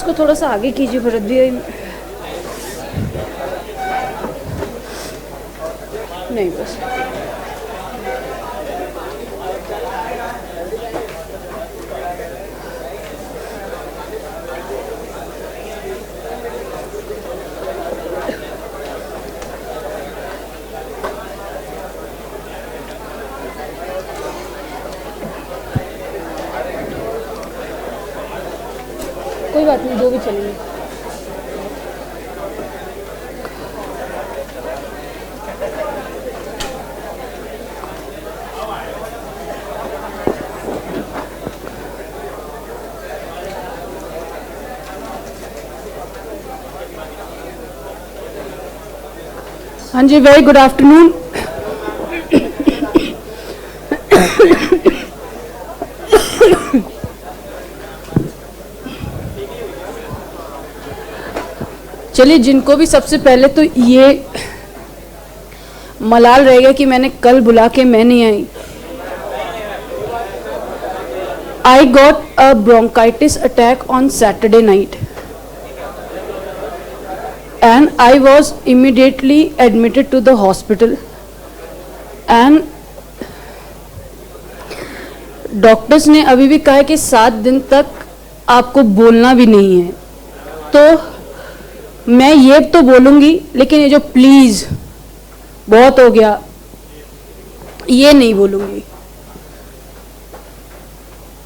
इसको थोड़ा सा आगे कीजिए भरत भैया। नहीं बस कोई बात नहीं, जो भी चलेंगे। हाँ जी, वेरी गुड आफ्टरनून। चलिए, जिनको भी सबसे पहले तो ये मलाल रहेगा कि मैंने कल बुला के मैं नहीं आई। I got a bronchitis attack on Saturday night and I was immediately admitted to the hospital and doctors ने अभी भी कहा है कि 7 दिन तक आपको बोलना भी नहीं है। तो मैं ये तो बोलूँगी, लेकिन ये जो प्लीज़ बहुत हो गया ये नहीं बोलूँगी,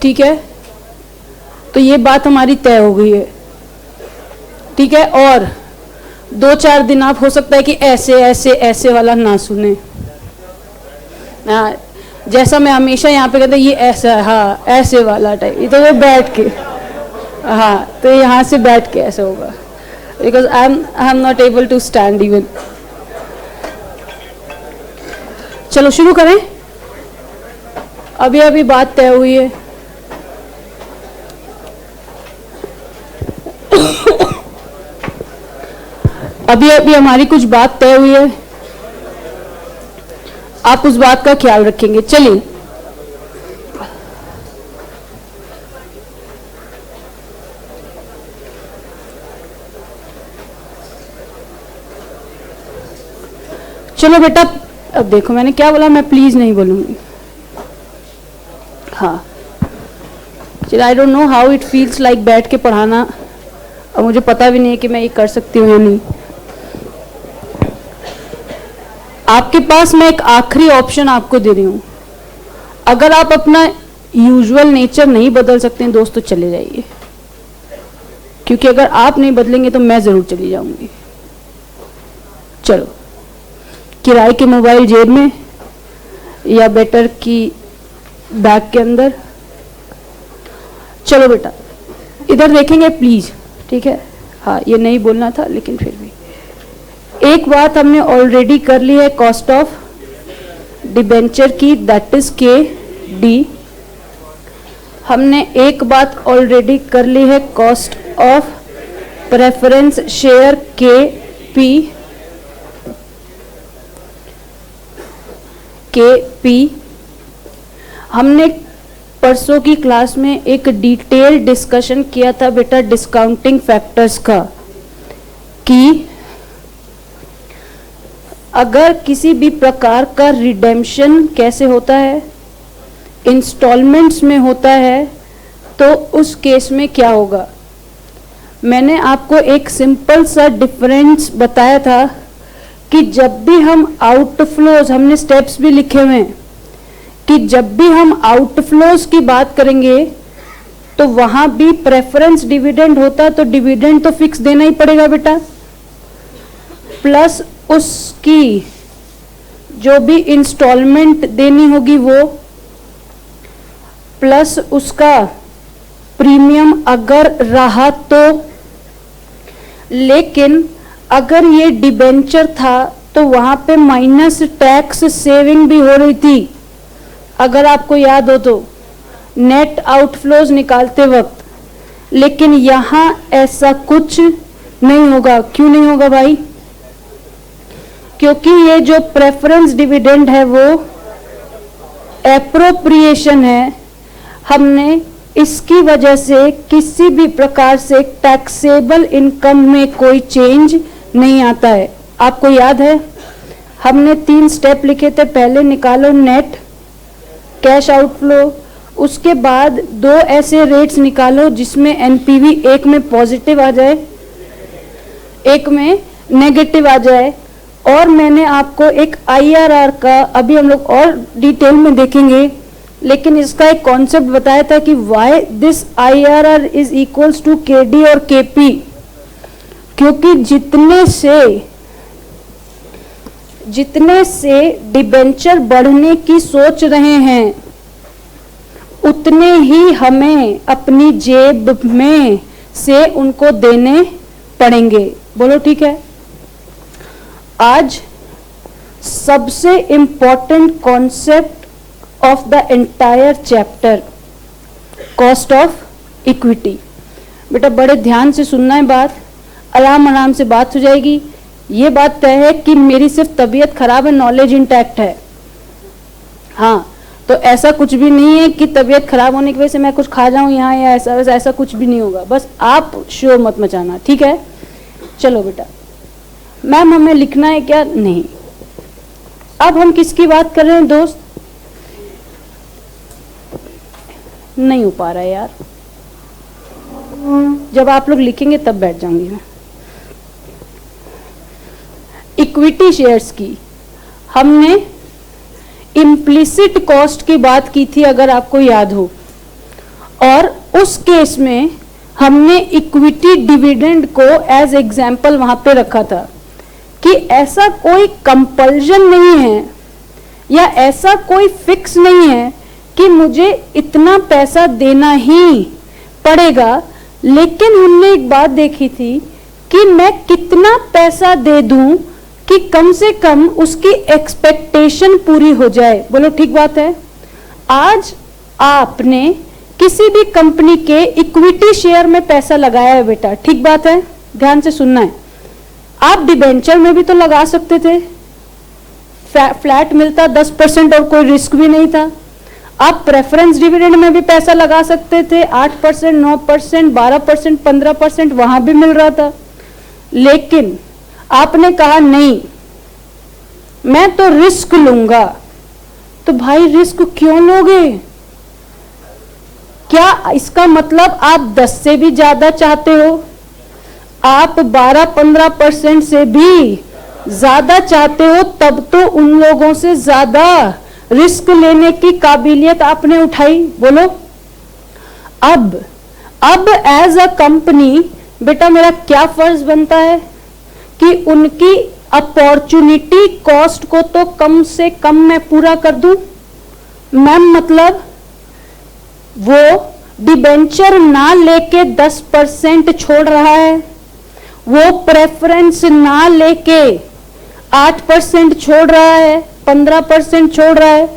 ठीक है? तो ये बात हमारी तय हो गई है, ठीक है? और 2-4 दिन आप हो सकता है कि ऐसे ऐसे ऐसे वाला ना सुने। जैसा मैं हमेशा यहाँ पे कहता ये ऐसा, हाँ ऐसे वाला टाइप, ये तो वो बैठ के, हाँ तो यहाँ से बैठ के ऐसा होगा, because I am not able to stand even. चलो शुरू करें। अभी अभी बात तय हुई है। अभी अभी हमारी कुछ बात तय हुई है, आप उस बात का ख्याल रखेंगे। चलिए, चलो बेटा, अब देखो मैंने क्या बोला, मैं प्लीज नहीं बोलूंगी। हाँ चलो, I don't know how it feels like बैठ के पढ़ाना, और मुझे पता भी नहीं है कि मैं ये कर सकती हूँ या नहीं। आपके पास मैं एक आखिरी ऑप्शन आपको दे रही हूं। अगर आप अपना यूजुअल नेचर नहीं बदल सकते हैं दोस्तों, चले जाइए, क्योंकि अगर आप नहीं बदलेंगे तो मैं जरूर चली जाऊंगी। चलो, किराए के मोबाइल जेब में या बेटर की बैग के अंदर। चलो बेटा, इधर देखेंगे प्लीज, ठीक है? हाँ, ये नहीं बोलना था, लेकिन फिर भी एक बात हमने ऑलरेडी कर ली है कॉस्ट ऑफ डिबेंचर की, दैट इज KD। हमने एक बात ऑलरेडी कर ली है cost of preference share KP। हमने परसों की क्लास में एक डिटेल डिस्कशन किया था बेटा डिस्काउंटिंग फैक्टर्स का, कि अगर किसी भी प्रकार का रिडेम्पशन कैसे होता है, इंस्टॉलमेंट्स में होता है, तो उस केस में क्या होगा। मैंने आपको एक सिंपल सा डिफरेंस बताया था कि जब भी हम आउटफ्लोज, हमने स्टेप्स भी लिखे हुए हैं, कि जब भी हम आउटफ्लोज की बात करेंगे तो वहां भी प्रेफरेंस डिविडेंड होता है, तो डिविडेंड तो फिक्स देना ही पड़ेगा बेटा, प्लस उसकी जो भी इंस्टॉलमेंट देनी होगी वो, प्लस उसका प्रीमियम अगर रहा तो। लेकिन अगर ये डिबेंचर था तो वहां पे माइनस टैक्स सेविंग भी हो रही थी, अगर आपको याद हो तो, नेट आउटफ्लोज निकालते वक्त। लेकिन यहां ऐसा कुछ नहीं होगा। क्यों नहीं होगा भाई? क्योंकि ये जो प्रेफरेंस डिविडेंड है वो एप्रोप्रिएशन है। हमने इसकी वजह से किसी भी प्रकार से टैक्सेबल इनकम में कोई चेंज नहीं आता है। आपको याद है हमने 3 स्टेप लिखे थे, पहले निकालो नेट कैश आउटफ्लो, उसके बाद 2 ऐसे रेट्स निकालो जिसमें एनपीवी एक में पॉजिटिव आ जाए, एक में नेगेटिव आ जाए, और मैंने आपको एक आईआरआर का, अभी हम लोग और डिटेल में देखेंगे, लेकिन इसका एक कॉन्सेप्ट बताया था कि why this IRR is equals to KD और केपी, क्योंकि जितने से डिबेंचर बढ़ने की सोच रहे हैं उतने ही हमें अपनी जेब में से उनको देने पड़ेंगे। बोलो ठीक है। आज सबसे important concept of the entire chapter, cost of equity. बेटा बड़े ध्यान से सुनना है बात, आराम से बात हो जाएगी। ये बात तय है कि मेरी सिर्फ तबीयत खराब है, नॉलेज इंटैक्ट है। हाँ, तो ऐसा कुछ भी नहीं है कि तबीयत खराब होने की वजह से मैं कुछ खा जाऊं यहाँ या ऐसा कुछ भी नहीं होगा। बस आप शोर मत मचाना, ठीक है। चलो बेटा, मैम हमें लिखना है क्या? नहीं। अब हम किसकी बात कर रहे हैं दोस्त? नहीं हो पा रहा है यार, जब आप लोग लिखेंगे तब बैठ जाऊंगी मैं। इक्विटी शेयर्स की हमने इम्प्लिसिट कॉस्ट की बात की थी, अगर आपको याद हो, और उस केस में हमने इक्विटी डिविडेंड को एज एग्जाम्पल वहां पे रखा था कि ऐसा कोई कंपल्जन नहीं है या ऐसा कोई फिक्स नहीं है कि मुझे इतना पैसा देना ही पड़ेगा, लेकिन हमने एक बात देखी थी कि मैं कितना पैसा दे दूं कि कम से कम उसकी एक्सपेक्टेशन पूरी हो जाए। बोलो ठीक बात है। आज आपने किसी भी कंपनी के इक्विटी शेयर में पैसा लगाया है बेटा, ठीक बात है, ध्यान से सुनना है। आप डिबेंचर में भी तो लगा सकते थे, फ्लैट मिलता 10% और कोई रिस्क भी नहीं था। आप प्रेफरेंस डिविडेंड में भी पैसा लगा सकते थे, 8%, 9%, 12%, 15% वहां भी मिल रहा था, लेकिन आपने कहा नहीं, मैं तो रिस्क लूंगा। तो भाई रिस्क क्यों लोगे? क्या इसका मतलब आप 10 से भी ज्यादा चाहते हो? आप 12-15% से भी ज्यादा चाहते हो, तब तो उन लोगों से ज्यादा रिस्क लेने की काबिलियत आपने उठाई। बोलो। अब एज अ कंपनी बेटा मेरा क्या फर्ज बनता है कि उनकी अपॉर्चुनिटी कॉस्ट को तो कम से कम मैं पूरा कर दूं। मैम मतलब वो डिबेंचर ना लेके 10% छोड़ रहा है, वो प्रेफरेंस ना लेके 8% छोड़ रहा है, 15% छोड़ रहा है,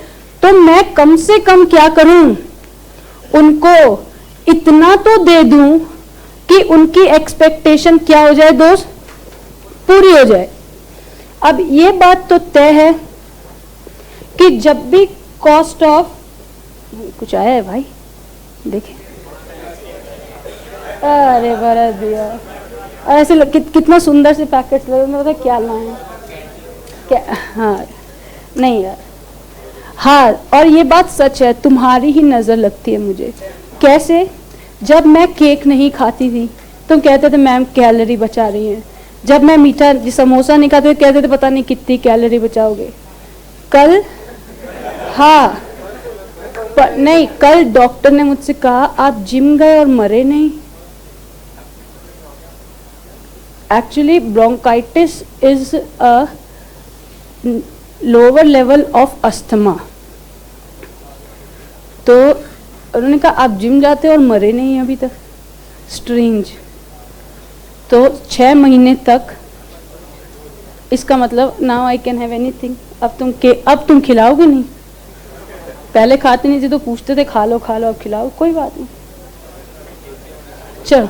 तो मैं कम से कम क्या करूं? उनको इतना तो दे दूं कि उनकी एक्सपेक्टेशन क्या हो जाए दोस्त? पूरी हो जाए। अब ये बात तो तय है कि जब भी कॉस्ट ऑफ, कुछ आया है भाई देखें, अरे बड़ा दिया, ऐसे कितना सुंदर से पैकेट्स लगे, मैं पता क्या लाए क्या? हाँ नहीं यार, हाँ, और ये बात सच है, तुम्हारी ही नजर लगती है मुझे। कैसे? जब मैं केक नहीं खाती थी तुम कहते थे मैम कैलोरी बचा रही हैं, जब मैं मीठा समोसा नहीं खाते कहते थे पता नहीं कितनी कैलोरी बचाओगे। कल, हाँ नहीं, कल डॉक्टर ने मुझसे कहा आप जिम गए और मरे नहीं। Actually bronchitis is a lower level of asthma, तो उन्होंने कहा आप जिम जाते और मरे नहीं अभी तक। स्ट्रेंज। तो 6 महीने तक, इसका मतलब now I can have anything. अब तुम खिलाओगे नहीं, पहले खाते नहीं थे तो पूछते थे खा लो, अब खिलाओ, कोई बात नहीं। चलो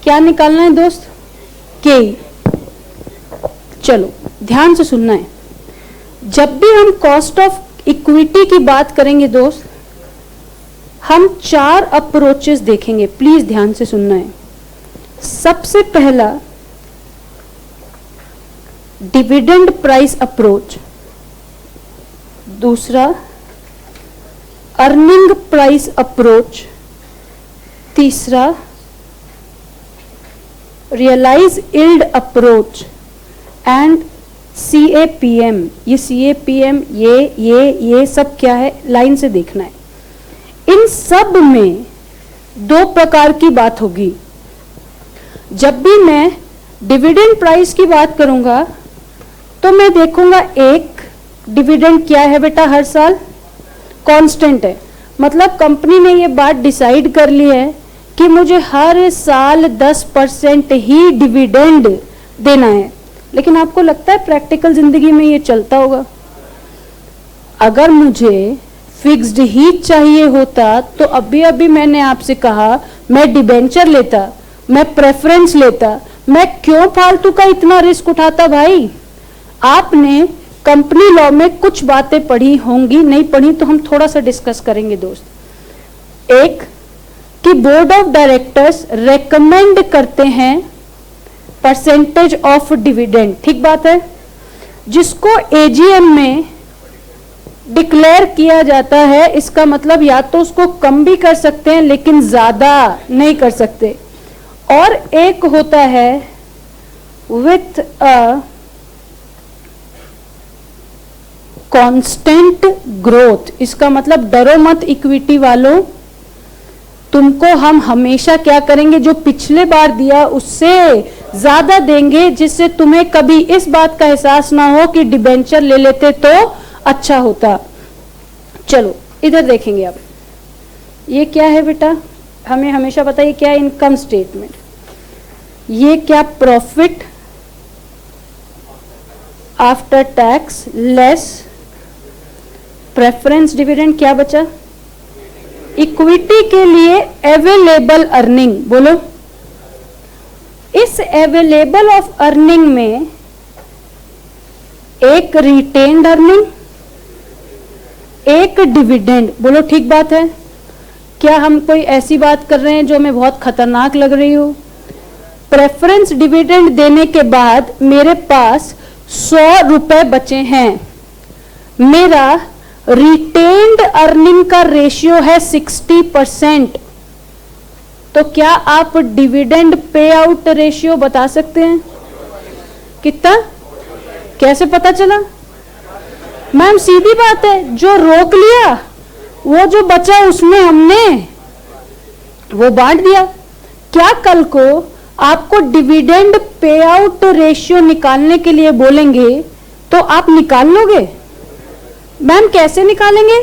क्या निकालना है दोस्त? के। चलो ध्यान से सुनना है, जब भी हम कॉस्ट ऑफ इक्विटी की बात करेंगे दोस्त, हम 4 अप्रोचेस देखेंगे, प्लीज ध्यान से सुनना है। सबसे पहला डिविडेंड प्राइस अप्रोच, दूसरा अर्निंग प्राइस अप्रोच, तीसरा realise yield approach and CAPM। ये CAPM ये सब क्या है, लाइन से देखना है। इन सब में 2 प्रकार की बात होगी। जब भी मैं डिविडेंड प्राइस की बात करूंगा तो मैं देखूंगा, एक डिविडेंड क्या है बेटा, हर साल कांस्टेंट है। मतलब कंपनी ने ये बात डिसाइड कर ली है कि मुझे हर साल 10% ही डिविडेंड देना है। लेकिन आपको लगता है प्रैक्टिकल जिंदगी में ये चलता होगा? अगर मुझे फिक्स्ड ही चाहिए होता तो अभी अभी मैंने आपसे कहा मैं डिबेंचर लेता, मैं प्रेफरेंस लेता, मैं क्यों फालतू का इतना रिस्क उठाता भाई? आपने कंपनी लॉ में कुछ बातें पढ़ी होंगी, नहीं पढ़ी तो हम थोड़ा सा डिस्कस करेंगे दोस्त। एक कि बोर्ड ऑफ डायरेक्टर्स रेकमेंड करते हैं परसेंटेज ऑफ डिविडेंड, ठीक बात है, जिसको AGM में डिक्लेयर किया जाता है। इसका मतलब या तो उसको कम भी कर सकते हैं लेकिन ज्यादा नहीं कर सकते। और एक होता है विथ अ कांस्टेंट ग्रोथ। इसका मतलब डरो मत इक्विटी वालों, तुमको हम हमेशा क्या करेंगे, जो पिछले बार दिया उससे ज्यादा देंगे, जिससे तुम्हें कभी इस बात का एहसास ना हो कि डिबेंचर ले लेते तो अच्छा होता। चलो इधर देखेंगे अब, ये क्या है बेटा, हमें हमेशा पता है क्या है, इनकम स्टेटमेंट। ये क्या, profit after tax less preference dividend, क्या बचा, इक्विटी के लिए अवेलेबल अर्निंग। बोलो, इस अवेलेबल ऑफ अर्निंग में एक रिटेन्ड अर्निंग, एक डिविडेंड। बोलो ठीक बात है? क्या हम कोई ऐसी बात कर रहे हैं जो हमें बहुत खतरनाक लग रही हो? प्रेफरेंस डिविडेंड देने के बाद मेरे पास 100 रुपए बचे हैं, मेरा रिटेन्ड अर्निंग का रेशियो है 60%। तो क्या आप डिविडेंड पे आउट रेशियो बता सकते हैं कितना? कैसे पता चला? मैम सीधी बात है, जो रोक लिया वो जो बचा उसमें हमने वो बांट दिया। क्या कल को आपको डिविडेंड पे आउट रेशियो निकालने के लिए बोलेंगे तो आप निकाल लोगे? मैम कैसे निकालेंगे?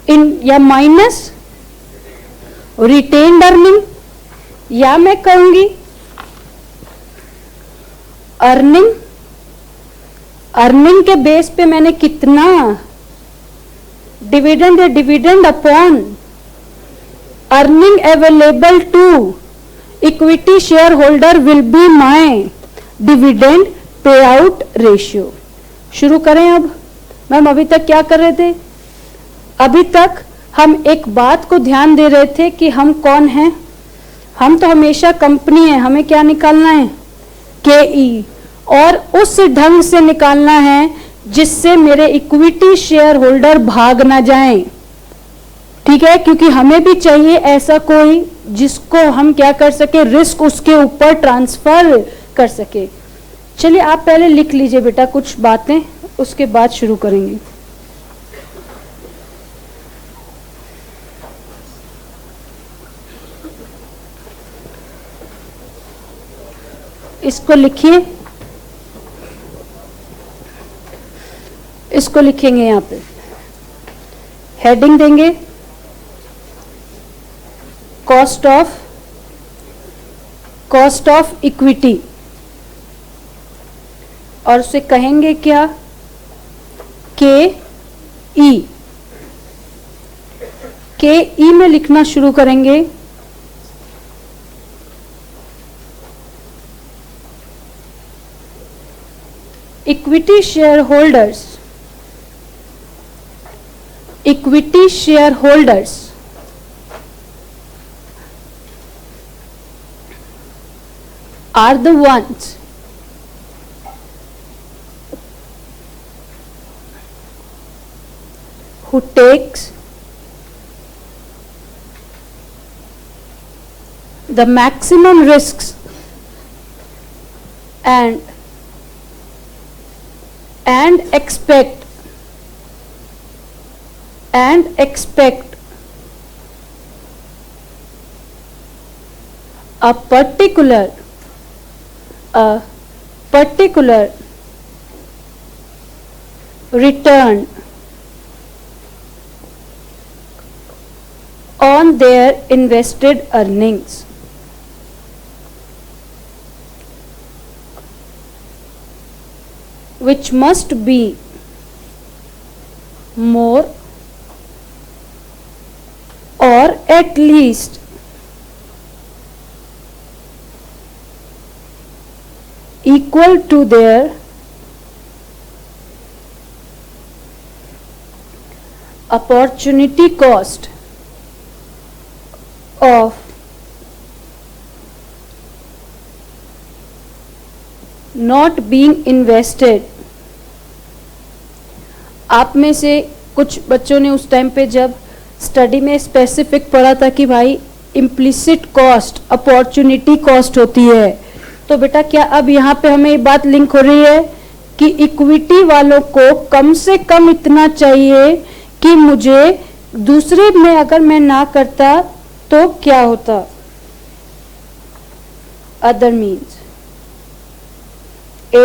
इन या माइनस रिटेन्ड अर्निंग, या मैं कहूंगी अर्निंग, अर्निंग के बेस पे मैंने कितना dividend, dividend upon earning available to equity shareholder will be my dividend payout ratio. शुरू करें अब। मैम अभी तक क्या कर रहे थे? अभी तक हम एक बात को ध्यान दे रहे थे कि हम कौन हैं। हम तो हमेशा कंपनी है, हमें क्या निकालना है, KE, और उस ढंग से निकालना है जिससे मेरे इक्विटी शेयर होल्डर भाग ना जाएं। ठीक है, क्योंकि हमें भी चाहिए ऐसा कोई जिसको हम क्या कर सके, रिस्क उसके ऊपर ट्रांसफर कर सके। चलिए आप पहले लिख लीजिए बेटा कुछ बातें, उसके बाद शुरू करेंगे। इसको लिखिए, इसको लिखेंगे यहां पे, हेडिंग देंगे कॉस्ट ऑफ इक्विटी, और उसे कहेंगे क्या, KE। KE में लिखना शुरू करेंगे Equity shareholders are the ones who takes the maximum risks and expect a particular return on their invested earnings. Which must be more or at least equal to their opportunity cost of not being invested. आप में से कुछ बच्चों ने उस time पे जब study में स्पेसिफिक पढ़ा था कि भाई इम्प्लिसिट कॉस्ट अपॉर्चुनिटी कॉस्ट होती है, तो बेटा क्या अब यहाँ पे हमें ये बात लिंक हो रही है कि इक्विटी वालों को कम से कम इतना चाहिए कि मुझे दूसरे में अगर मैं ना करता तो क्या होता? अदर मीन्स A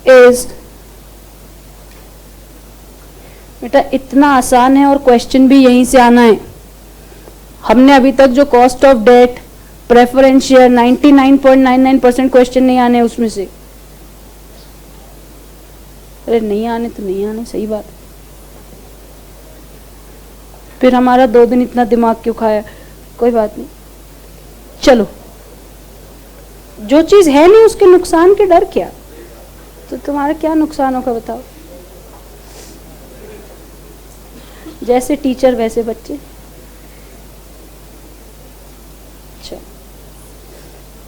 is, बेटा इतना आसान है और क्वेश्चन भी यहीं से आना है. हमने अभी तक जो cost of debt, preference share, 99.99% question नहीं आने उसमें से. अरे नहीं आने तो नहीं आने, सही बात. फिर हमारा 2 दिन इतना दिमाग क्यों खाया? कोई बात नहीं, चलो. जो चीज है नहीं उसके नुकसान के डर क्या? तो तुम्हारा क्या नुकसान होगा बताओ? जैसे टीचर वैसे बच्चे. अच्छा,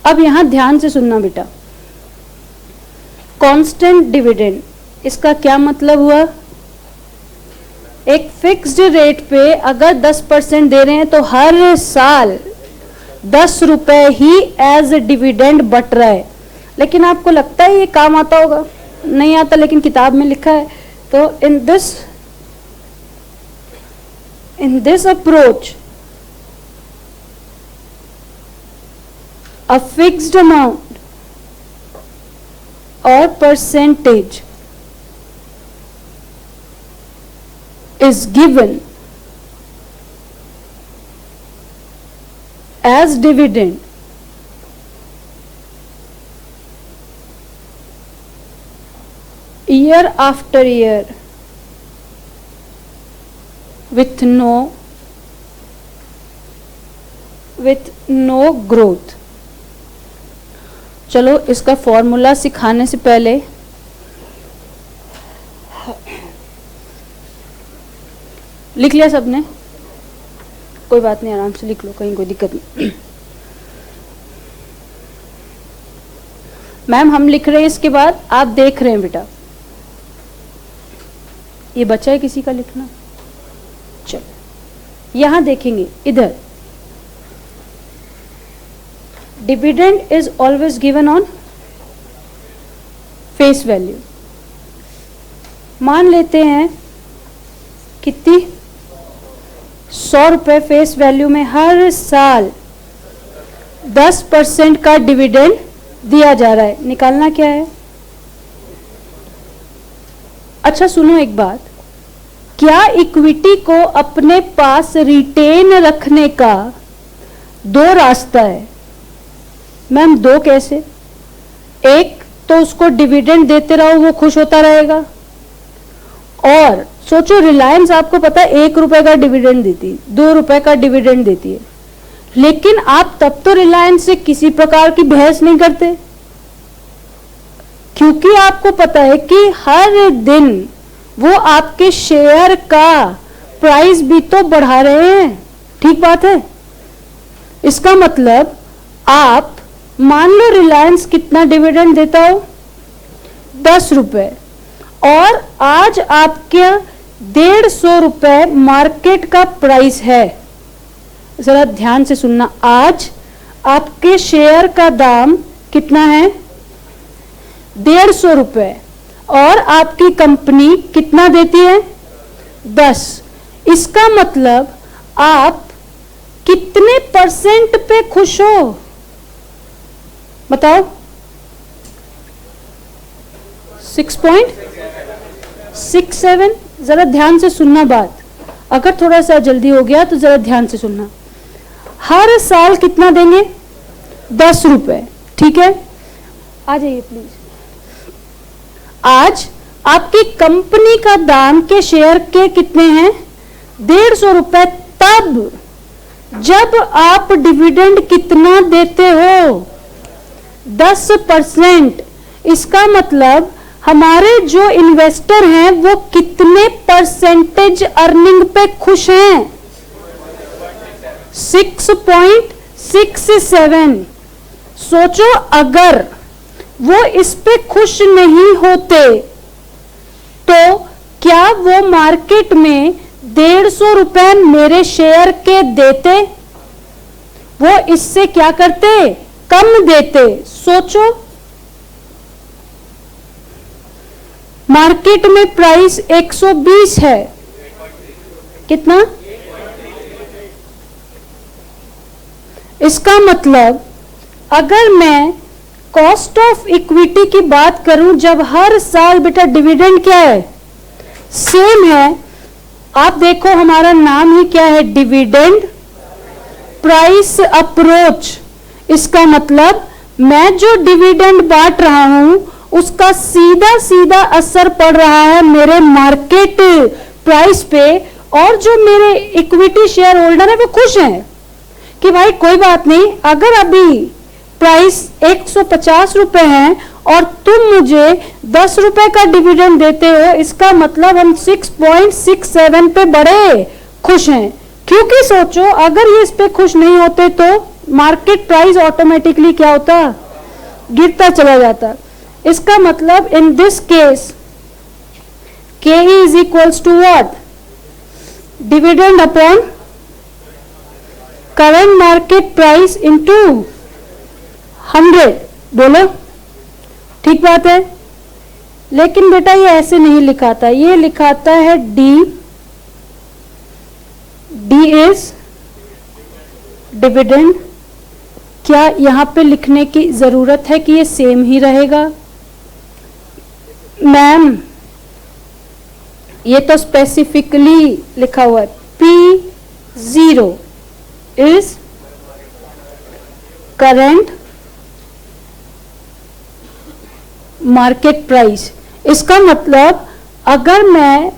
अब यहां ध्यान से सुनना बेटा. कांस्टेंट डिविडेंड, इसका क्या मतलब हुआ? एक फिक्स्ड रेट पे अगर 10% दे रहे हैं तो हर साल 10 रुपए ही एज डिविडेंड बट रहा है. लेकिन आपको लगता है ये काम आता होगा? नहीं आता, लेकिन किताब में लिखा है. तो in this approach a fixed amount और percentage is given as dividend year after year with no growth. चलो इसका फॉर्मूला सिखाने से पहले लिख लिया सबने? कोई बात नहीं, आराम से लिख लो, कहीं कोई दिक्कत नहीं. मैम हम लिख रहे हैं, इसके बाद आप देख रहे हैं बेटा. ये बचा है किसी का लिखना? चलो यहां देखेंगे, इधर dividend is always given on face value. मान लेते हैं कितनी? 100 रुपए फेस वैल्यू में हर साल 10% का डिविडेंड दिया जा रहा है. निकालना क्या है? अच्छा सुनो एक बात, क्या इक्विटी को अपने पास रिटेन रखने का 2 रास्ता है? मैम 2 कैसे? एक तो उसको डिविडेंड देते रहो, वो खुश होता रहेगा. और सोचो रिलायंस आपको पता है 1 रुपए का डिविडेंड देती है, 2 रुपए का डिविडेंड देती है, लेकिन आप तब तो रिलायंस से किसी प्रकार की बहस नहीं करते. क्योंकि आपको पता है कि हर दिन वो आपके शेयर का प्राइस भी तो बढ़ा रहे हैं। ठीक बात है। इसका मतलब आप मान लो रिलायंस कितना डिविडेंड देता हो, 10 रुपए, और आज आपके 150 रुपए मार्केट का प्राइस है। जरा ध्यान से सुनना, आज आपके शेयर का दाम कितना है, 150 रुपए, और आपकी कंपनी कितना देती है, 10। इसका मतलब आप कितने परसेंट पे खुश हो, बताओ? 6.67। जरा ध्यान से सुनना बात, अगर थोड़ा सा जल्दी हो गया तो जरा ध्यान से सुनना। हर साल कितना देंगे, 10 रुपए। ठीक है, आ जाइए प्लीज। आज आपकी कंपनी का दाम के शेयर के कितने हैं, 150 रुपए। तब जब आप डिविडेंड कितना देते हो, 10%। इसका मतलब हमारे जो इन्वेस्टर हैं वो कितने परसेंटेज अर्निंग पे खुश हैं, 6.67। सोचो अगर वो इस पे खुश नहीं होते तो क्या वो मार्केट में 150 रुपए मेरे शेयर के देते, वो इससे क्या करते, कम देते। सोचो, मार्केट में प्राइस 120 है, कितना? इसका मतलब अगर मैं कॉस्ट ऑफ इक्विटी की बात करूं, जब हर साल बेटा डिविडेंड क्या है, सेम है। आप देखो हमारा नाम ही क्या है, डिविडेंड प्राइस अप्रोच। इसका मतलब मैं जो डिविडेंड बांट रहा हूं उसका सीधा सीधा असर पड़ रहा है मेरे मार्केट प्राइस पे, और जो मेरे इक्विटी शेयर होल्डर है वो खुश हैं कि भाई कोई बात नहीं, अगर अभी प्राइस 150 रुपए है और तुम मुझे 10 रुपए का डिविडेंड देते हो, इसका मतलब हम 6.67 पे बड़े खुश हैं। क्योंकि सोचो अगर ये इस पे खुश नहीं होते तो मार्केट प्राइस ऑटोमेटिकली क्या होता, गिरता चला जाता। इसका मतलब in this case KE is equals to what, dividend upon current market price into 100। बोलो ठीक बात है। लेकिन बेटा ये ऐसे नहीं लिखाता, ये लिखाता है D इज डिविडेंड। क्या यहां पे लिखने की जरूरत है कि ये सेम ही रहेगा? मैम ये तो स्पेसिफिकली लिखा हुआ है, P0 is current market price. इसका मतलब अगर मैं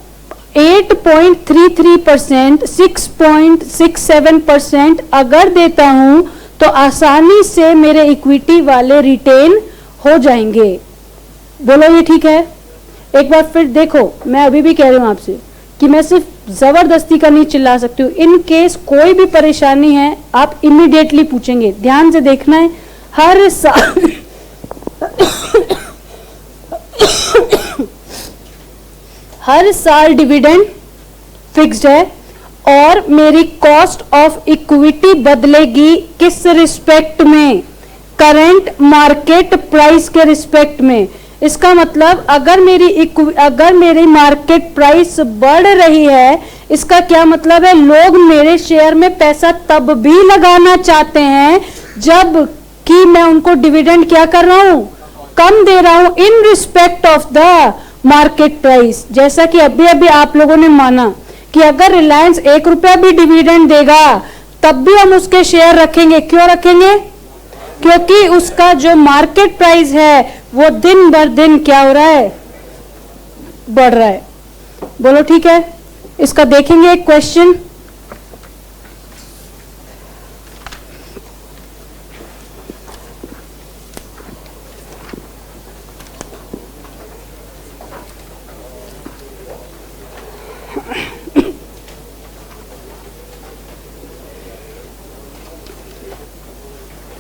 8.33%, 6.67% अगर देता हूं तो आसानी से मेरे इक्विटी वाले रिटेन हो जाएंगे। बोलो ये ठीक है? एक बार फिर देखो, मैं अभी भी कह रही हूं आपसे कि मैं सिर्फ जबरदस्ती का नहीं चिल्ला सकती हूँ। इन केस कोई भी परेशानी है आप इमीडिएटली पूछेंगे। ध्यान से देखना है, हर साल हर साल डिविडेंड फिक्स्ड है और मेरी कॉस्ट ऑफ इक्विटी बदलेगी किस रिस्पेक्ट में, करंट मार्केट प्राइस के रिस्पेक्ट में। इसका मतलब अगर मेरी मार्केट प्राइस बढ़ रही है, इसका क्या मतलब है, लोग मेरे शेयर में पैसा तब भी लगाना चाहते हैं जब कि मैं उनको डिविडेंड क्या कर रहा हूं, कम दे रहा हूं in respect of the market price. जैसा कि अभी अभी आप लोगों ने माना कि अगर रिलायंस 1 रुपया भी डिविडेंड देगा तब भी हम उसके शेयर रखेंगे। क्यों रखेंगे? क्योंकि उसका जो मार्केट प्राइस है वो दिन भर दिन क्या हो रहा है, बढ़ रहा है। बोलो ठीक है? इसका देखेंगे एक क्वेश्चन।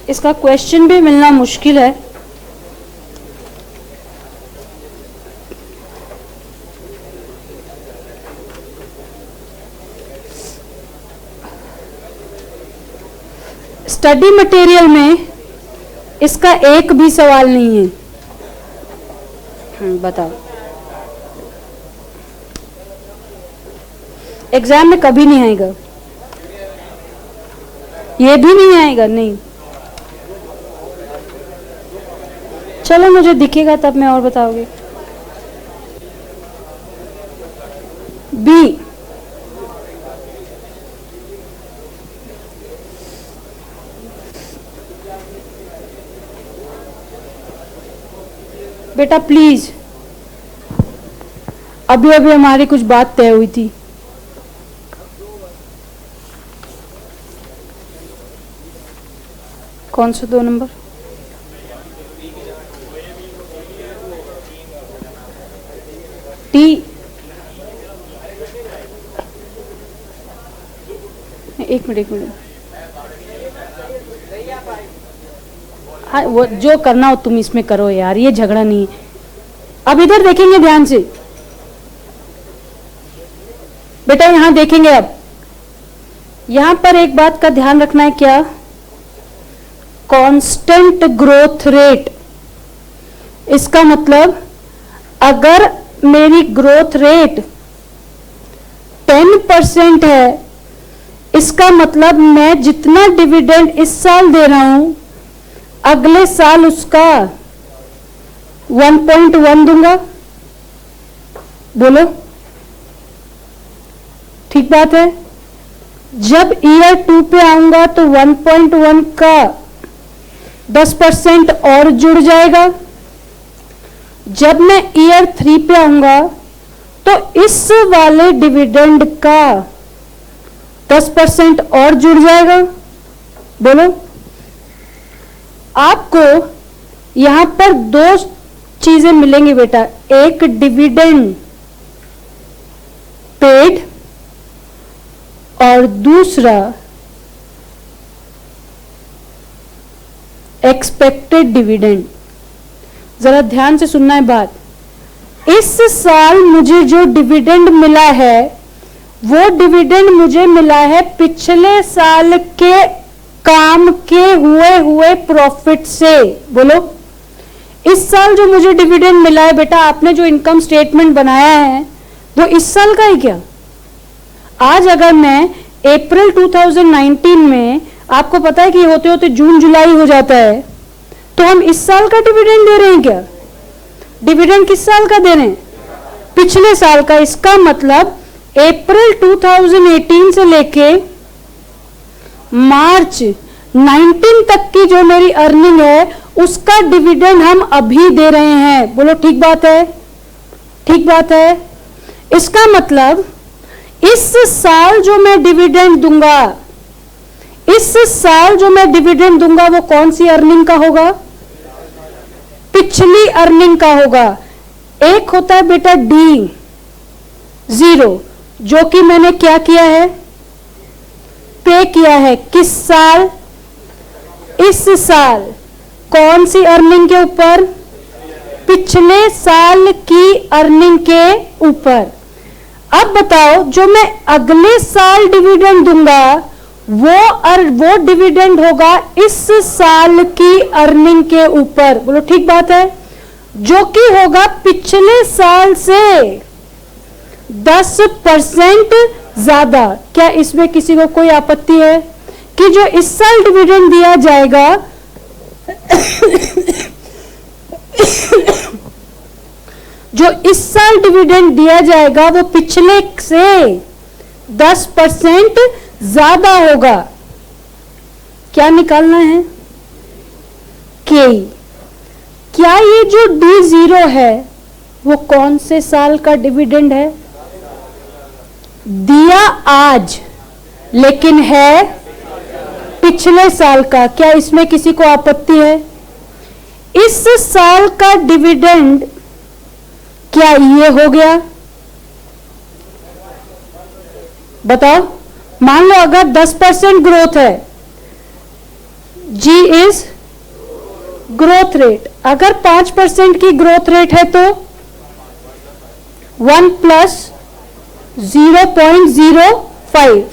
इसका क्वेश्चन भी मिलना मुश्किल है। स्टडी मटेरियल में इसका एक भी सवाल नहीं है। बताओ, एग्जाम में कभी नहीं आएगा, ये भी नहीं आएगा, नहीं। चलो मुझे दिखेगा तब मैं और बताओगे। बी, बेटा प्लीज, अभी अभी हमारी कुछ बात तय हुई थी। कौन सा 2 नंबर? टी, एक मिनट। हाँ, वो जो करना हो तुम इसमें करो यार, ये झगड़ा नहीं है। अब इधर देखेंगे ध्यान से बेटा, यहां देखेंगे। अब यहां पर एक बात का ध्यान रखना है, क्या? Constant growth rate. इसका मतलब अगर मेरी ग्रोथ रेट 10% है, इसका मतलब मैं जितना डिविडेंड इस साल दे रहा हूं, अगले साल उसका 1.1 दूंगा। बोलो, ठीक बात है? जब ईयर 2 पे आऊंगा तो 1.1 का 10% और जुड़ जाएगा। जब मैं ईयर 3 पे आऊंगा तो इस वाले डिविडेंड का 10% और जुड़ जाएगा। बोलो, आपको यहां पर 2 चीजें मिलेंगी बेटा, एक डिविडेंड पेड और दूसरा एक्सपेक्टेड डिविडेंड। जरा ध्यान से सुनना है बात। इस साल मुझे जो डिविडेंड मिला है, वो डिविडेंड मुझे मिला है पिछले साल के काम के हुए प्रॉफिट से। बोलो, इस साल जो मुझे डिविडेंड मिला है बेटा, आपने जो इनकम स्टेटमेंट बनाया है वो इस साल का ही क्या? आज अगर मैं अप्रैल 2019 में, आपको पता है कि होते होते जून जुलाई हो जाता है, तो हम इस साल का डिविडेंड दे रहे हैं क्या? डिविडेंड किस साल का दे रहे हैं? पिछले साल का। इसका मतलब अप्रैल 2018 से लेके मार्च 19 तक की जो मेरी अर्निंग है, उसका डिविडेंड हम अभी दे रहे हैं। बोलो, ठीक बात है? ठीक बात है। इसका मतलब इस साल जो मैं डिविडेंड दूंगा, इस साल जो मैं डिविडेंड दूंगा, वो कौन सी अर्निंग का होगा? पिछली अर्निंग का होगा। एक होता है बेटा D0, जो कि मैंने क्या किया है? पे किया है। किस साल? इस साल। कौन सी अर्निंग के ऊपर? पिछले साल की अर्निंग के ऊपर। अब बताओ, जो मैं अगले साल डिविडेंड दूंगा, वो डिविडेंड होगा इस साल की अर्निंग के ऊपर। बोलो, ठीक बात है? जो कि होगा पिछले साल से 10% ज्यादा। क्या इसमें किसी को कोई आपत्ति है कि जो इस साल डिविडेंड दिया जाएगा जो इस साल डिविडेंड दिया जाएगा वो पिछले से 10% ज्यादा होगा? क्या निकालना है? के। क्या ये जो D0 है वो कौन से साल का डिविडेंड है? दिया आज, लेकिन है पिछले साल का। क्या इसमें किसी को आपत्ति है? इस साल का डिविडेंड क्या ये हो गया? बताओ। मान लो अगर 10% ग्रोथ है, जी इज ग्रोथ रेट। अगर 5% की ग्रोथ रेट है तो 1 प्लस 0.05।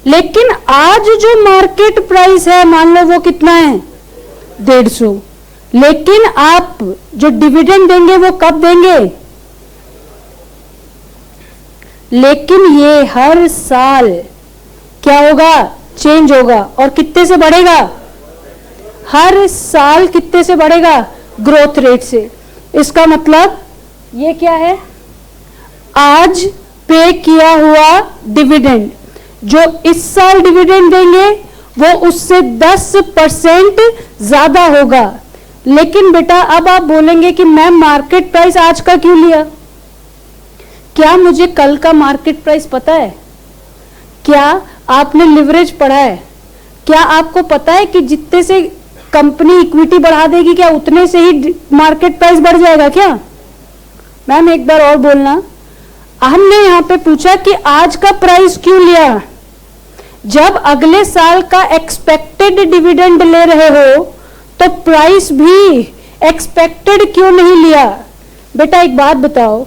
लेकिन आज जो मार्केट प्राइस है मान लो वो कितना है 150। लेकिन आप जो डिविडेंड देंगे वो कब देंगे? लेकिन ये हर साल क्या होगा? चेंज होगा। और कितने से बढ़ेगा? हर साल कितने से बढ़ेगा? ग्रोथ रेट से। इसका मतलब ये क्या है? आज पे किया हुआ डिविडेंड जो इस साल डिविडेंड देंगे वो उससे 10% ज्यादा होगा। लेकिन बेटा अब आप बोलेंगे कि मैम मार्केट प्राइस आज का क्यों लिया? क्या मुझे कल का मार्केट प्राइस पता है? क्या आपने लिवरेज पढ़ा है? क्या आपको पता है कि जितने से कंपनी इक्विटी बढ़ा देगी क्या उतने से ही मार्केट प्राइस बढ़ जाएगा क्या? मैम एक बार और बोलना। हमने यहां पे पूछा कि आज का प्राइस क्यों लिया? जब अगले साल का एक्सपेक्टेड डिविडेंड ले रहे हो तो प्राइस भी एक्सपेक्टेड क्यों नहीं लिया? बेटा एक बात बताओ,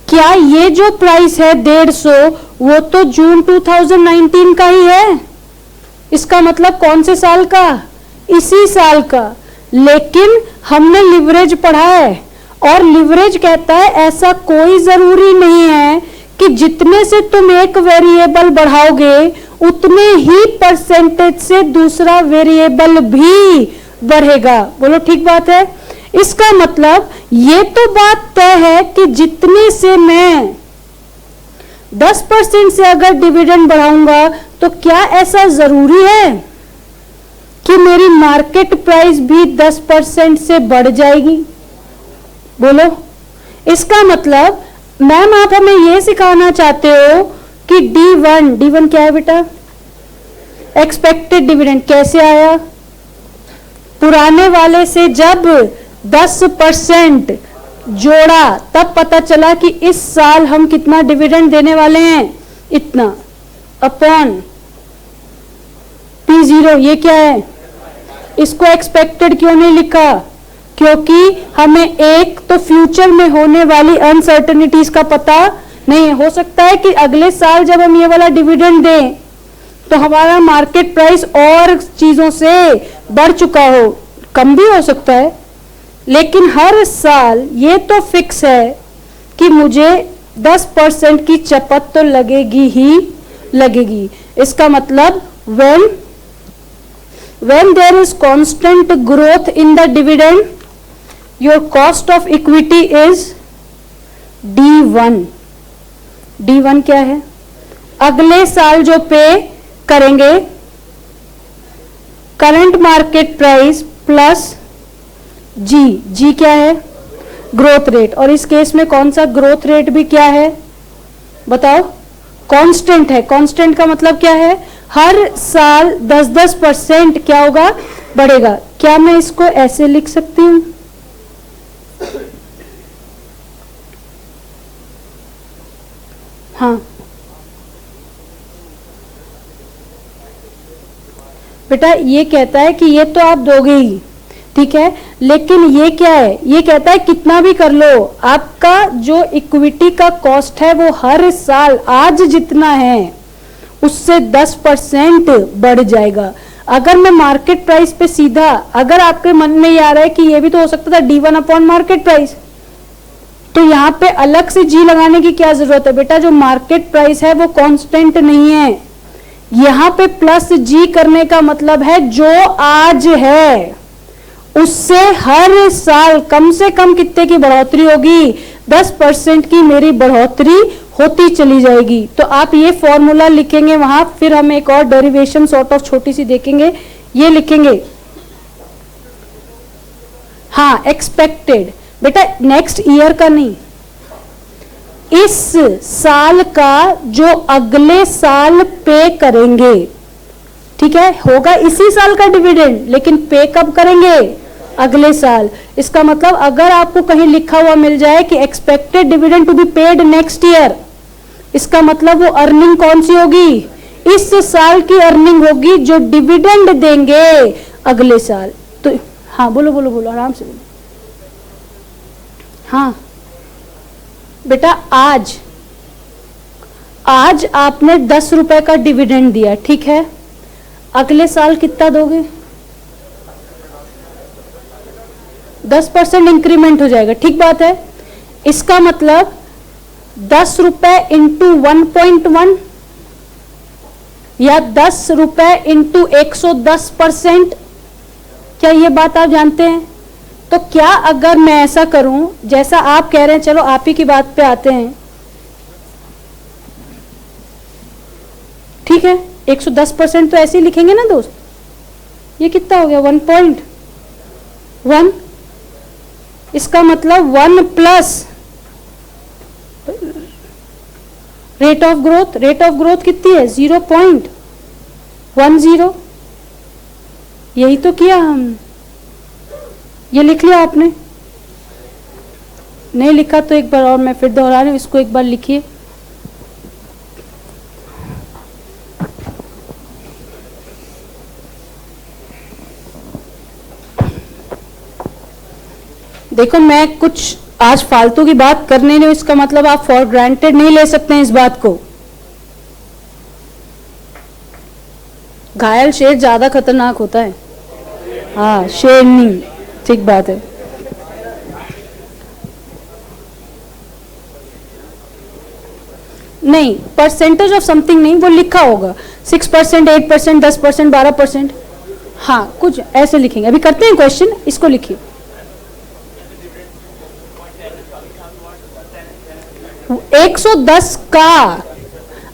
क्या ये जो प्राइस है 150 वो तो जून 2019 का ही है? इसका मतलब कौन से साल का? इसी साल का। लेकिन हमने लिवरेज पढ़ा है और लिवरेज कहता है ऐसा कोई जरूरी नहीं है कि जितने से तुम एक वेरिएबल बढ़ाओगे उतने ही परसेंटेज से दूसरा वेरिएबल भी बढ़ेगा। बोलो ठीक बात है? इसका मतलब ये तो बात तय है कि जितने से मैं 10% से अगर डिविडेंड बढ़ाऊंगा तो क्या ऐसा जरूरी है कि मेरी मार्केट प्राइस भी 10% से बढ़ जाएगी? बोलो। इसका मतलब मैम आप हमें यह सिखाना चाहते हो कि D1 क्या है बेटा? एक्सपेक्टेड डिविडेंड कैसे आया? पुराने वाले से जब 10% जोड़ा तब पता चला कि इस साल हम कितना डिविडेंड देने वाले हैं, इतना, अपॉन P0। ये क्या है? इसको एक्सपेक्टेड क्यों नहीं लिखा? क्योंकि हमें एक तो फ्यूचर में होने वाली अनसर्टेनिटीज का पता नहीं। हो सकता है कि अगले साल जब हम ये वाला डिविडेंड दें तो हमारा मार्केट प्राइस और चीजों से बढ़ चुका हो, कम भी हो सकता है। लेकिन हर साल ये तो फिक्स है कि मुझे 10% की चपत तो लगेगी ही लगेगी। इसका मतलब when there is constant growth in the dividend, your cost of equity is D1। D1 क्या है? अगले साल जो पे करेंगे current market price plus G क्या है? Growth rate. और इस केस में कौन सा ग्रोथ रेट भी क्या है बताओ? कांस्टेंट है। कांस्टेंट का मतलब क्या है? हर साल 10% क्या होगा? बढ़ेगा। क्या मैं इसको ऐसे लिख सकती हूं? हाँ बेटा ये कहता है कि ये तो आप दोगे ही, ठीक है, लेकिन ये क्या है? ये कहता है कितना भी कर लो आपका जो इक्विटी का कॉस्ट है वो हर साल आज जितना है उससे 10% बढ़ जाएगा। अगर मैं मार्केट प्राइस पे सीधा, अगर आपके मन में ये आ रहा है कि ये भी तो हो सकता था D1 अपॉन मार्केट प्राइस, तो यहाँ पे अलग से जी लगाने की क्या जरूरत है? बेटा जो मार्केट प्राइस है वो कांस्टेंट नहीं है। यहाँ पे प्लस जी करने का मतलब है जो आज है उससे हर साल कम से कम कितने की बढ़ोतरी होगी? 10% की मेरी बढ़ोतरी होती चली जाएगी। तो आप ये फॉर्मूला लिखेंगे वहां, फिर हम एक और डेरिवेशन सॉर्ट ऑफ छोटी सी देखेंगे। ये लिखेंगे, हाँ एक्सपेक्टेड, बेटा नेक्स्ट ईयर का नहीं, इस साल का जो अगले साल पे करेंगे, ठीक है, होगा इसी साल का डिविडेंड, लेकिन पे कब करेंगे? अगले साल। इसका मतलब अगर आपको कहीं लिखा हुआ मिल जाए कि expected dividend to be paid next year, इसका मतलब वो अर्निंग कौन सी होगी? इस साल की अर्निंग होगी जो डिविडेंड देंगे अगले साल। तो हाँ बोलो बोलो बोलो, आराम से बोलो। हाँ बेटा, आज आपने 10 रुपए का डिविडेंड दिया, ठीक है, अगले साल कितना दोगे? 10% इंक्रीमेंट हो जाएगा, ठीक बात है। इसका मतलब 10 रुपए इंटू 1.1 या 10 रुपए इंटू 110%। क्या ये बात आप जानते हैं? तो क्या अगर मैं ऐसा करूं जैसा आप कह रहे हैं, चलो आप ही की बात पे आते हैं, ठीक है, 110% तो ऐसे ही लिखेंगे ना दोस्त। ये कितना हो गया? 1.1। इसका मतलब 1 plus rate of growth. Rate of growth कितनी है? 0.10। यही तो किया हम। ये लिख लिया आपने? नहीं लिखा तो एक बार और मैं फिर दोहरा रही हूं, इसको एक बार लिखिए। देखो, मैं कुछ आज फालतू की बात करने नहीं, इसका मतलब आप फॉर ग्रांटेड नहीं ले सकते हैं इस बात को। घायल शेर ज्यादा खतरनाक होता है। हाँ, शेर नहीं, ठीक बात है। नहीं, परसेंटेज ऑफ समथिंग नहीं, वो लिखा होगा 6%, 8%, 10%, 12%। हाँ, कुछ ऐसे लिखेंगे। अभी करते हैं क्वेश्चन, इसको लिखिए। 110 का।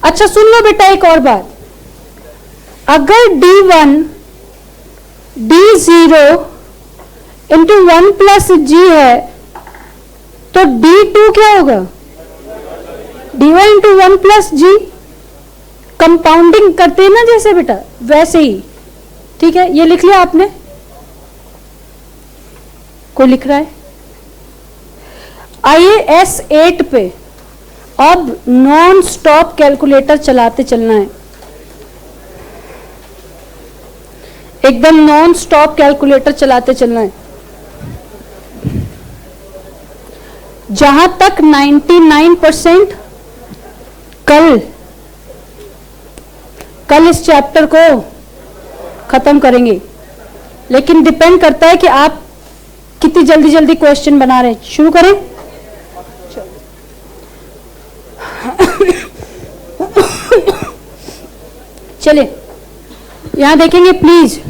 अच्छा सुन लो बेटा, एक और बात, अगर D1 D0 into 1 plus G है तो D2 क्या होगा? D1 into 1 plus G। Compounding करते हैं ना जैसे बेटा, वैसे ही, ठीक है। ये लिख लिया आपने? कोई लिख रहा है? आइए S8 पे अब नॉन स्टॉप कैलकुलेटर चलाते चलना है, एकदम नॉन स्टॉप कैलकुलेटर चलाते चलना है। जहां तक 99% कल इस चैप्टर को खत्म करेंगे, लेकिन डिपेंड करता है कि आप कितनी जल्दी जल्दी क्वेश्चन बना रहे हैं। शुरू करें? चलिए यहां देखेंगे please.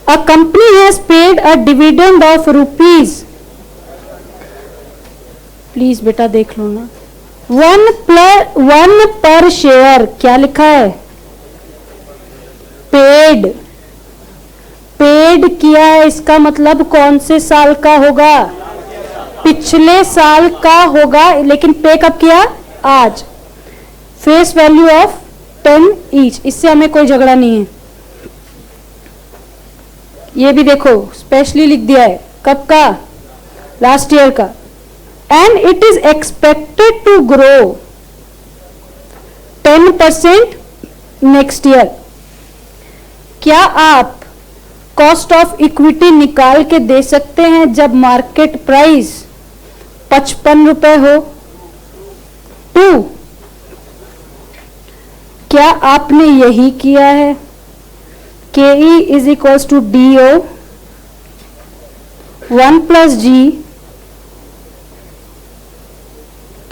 A company has paid a dividend of rupees, please बेटा देख लो ना, 1 पर शेयर। क्या लिखा है? पेड। पेड किया है, इसका मतलब कौन से साल का होगा? पिछले साल का होगा, लेकिन पे कब किया? आज। फेस वैल्यू ऑफ 10 ईच, इससे हमें कोई झगड़ा नहीं है। ये भी देखो स्पेशली लिख दिया है, कब का? लास्ट ईयर का। And it is expected to grow 10% next year. क्या आप कॉस्ट ऑफ इक्विटी निकाल के दे सकते हैं जब मार्केट प्राइस 55 रुपए हो? 2, क्या आपने यही किया है? KE is equals to DO 1 plus G,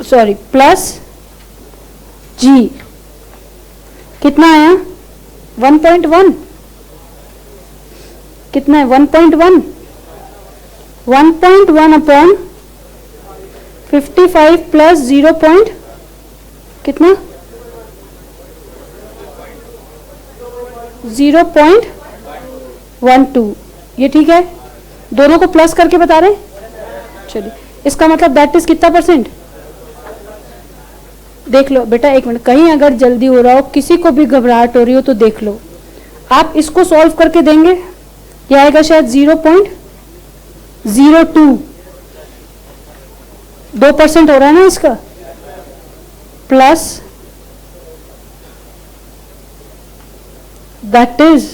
sorry plus G। कितना आया? 1.1। कितना है? 1.1। 1.1 अपॉन 55 प्लस 0. कितना? 0.12। ये ठीक है? दोनों को प्लस करके बता रहे हैं। चलिए, इसका मतलब दैट इज कितना परसेंट? देख लो बेटा, एक मिनट, कहीं अगर जल्दी हो रहा हो, किसी को भी घबराहट हो रही हो तो देख लो। आप इसको सॉल्व करके देंगे, ये आएगा शायद 0.02। 2% हो रहा है ना इसका, प्लस दैट इज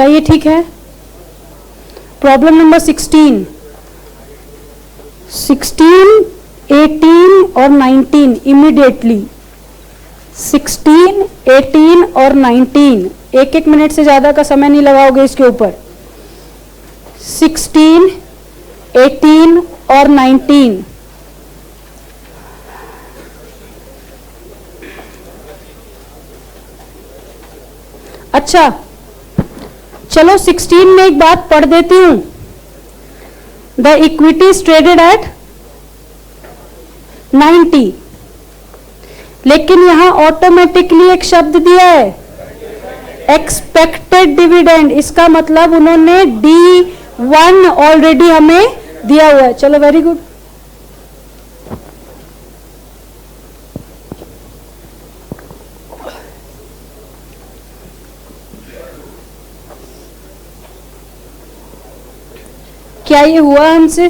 क्या ये ठीक है? प्रॉब्लम नंबर 16, 18 और 19 इमीडिएटली, 16, 18 और 19, एक एक मिनट से ज्यादा का समय नहीं लगाओगे इसके ऊपर। 16, 18 और 19। अच्छा चलो 16 में एक बात पढ़ देती हूं। The equity is traded at 90, लेकिन यहां ऑटोमेटिकली एक शब्द दिया है एक्सपेक्टेड डिविडेंड। इसका मतलब उन्होंने D1 ऑलरेडी हमें दिया हुआ है। चलो वेरी गुड। क्या ये हुआ हमसे?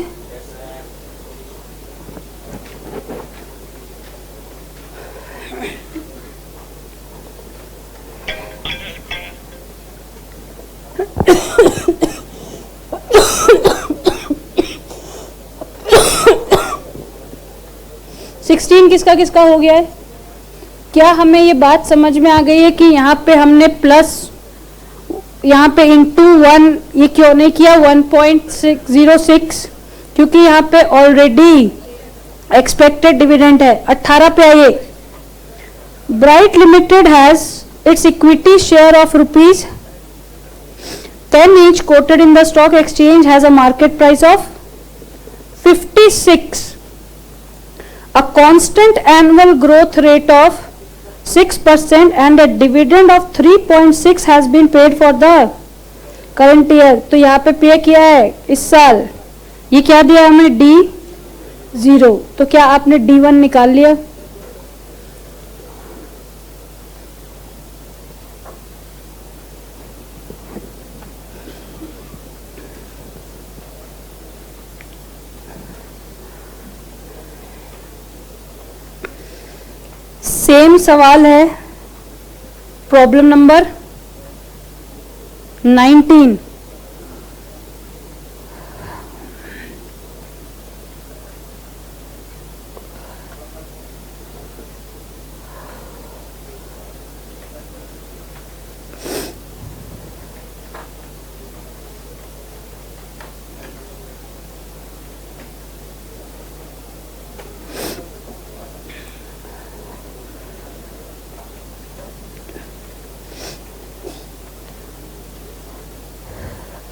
सिक्सटीन किसका किसका हो गया है? क्या हमें ये बात समझ में आ गई है कि यहाँ पे हमने प्लस, यहाँ पे इंटू 1 ये क्यों नहीं किया 1.606? क्योंकि यहाँ पे ऑलरेडी एक्सपेक्टेड डिविडेंड है। 18 पे आइए। Bright limited has its equity share of ₹10 each quoted in the stock exchange has a market price of 56. A constant annual growth rate of 6% and a dividend of 3.6 has been paid for the current year. तो यहाँ पे पे किया है इस साल। ये क्या दिया हमें? D0। तो क्या आपने D1 निकाल लिया? सेम सवाल है प्रॉब्लम नंबर 19।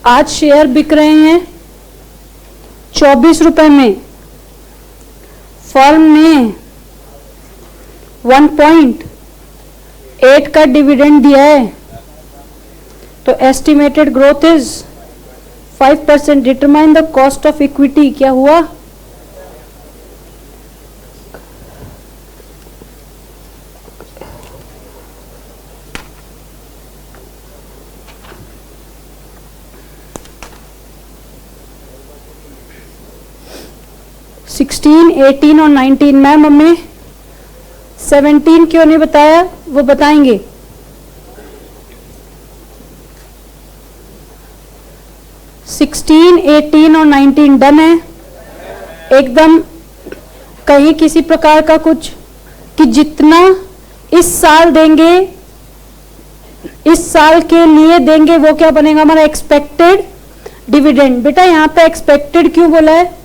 आज शेयर बिक रहे हैं 24 रुपए में। फर्म ने 1.8 का डिविडेंड दिया है, तो estimated growth is 5%। Determine the cost of equity. क्या हुआ? सिक्सटीन, 18 और 19। मैम हमें 17 क्यों नहीं बताया? वो बताएंगे। सिक्सटीन, 18 और 19 डन है एकदम। कहीं किसी प्रकार का कुछ कि जितना इस साल देंगे, इस साल के लिए देंगे, वो क्या बनेगा हमारा? Expected dividend. बेटा यहाँ पे एक्सपेक्टेड क्यों बोला है?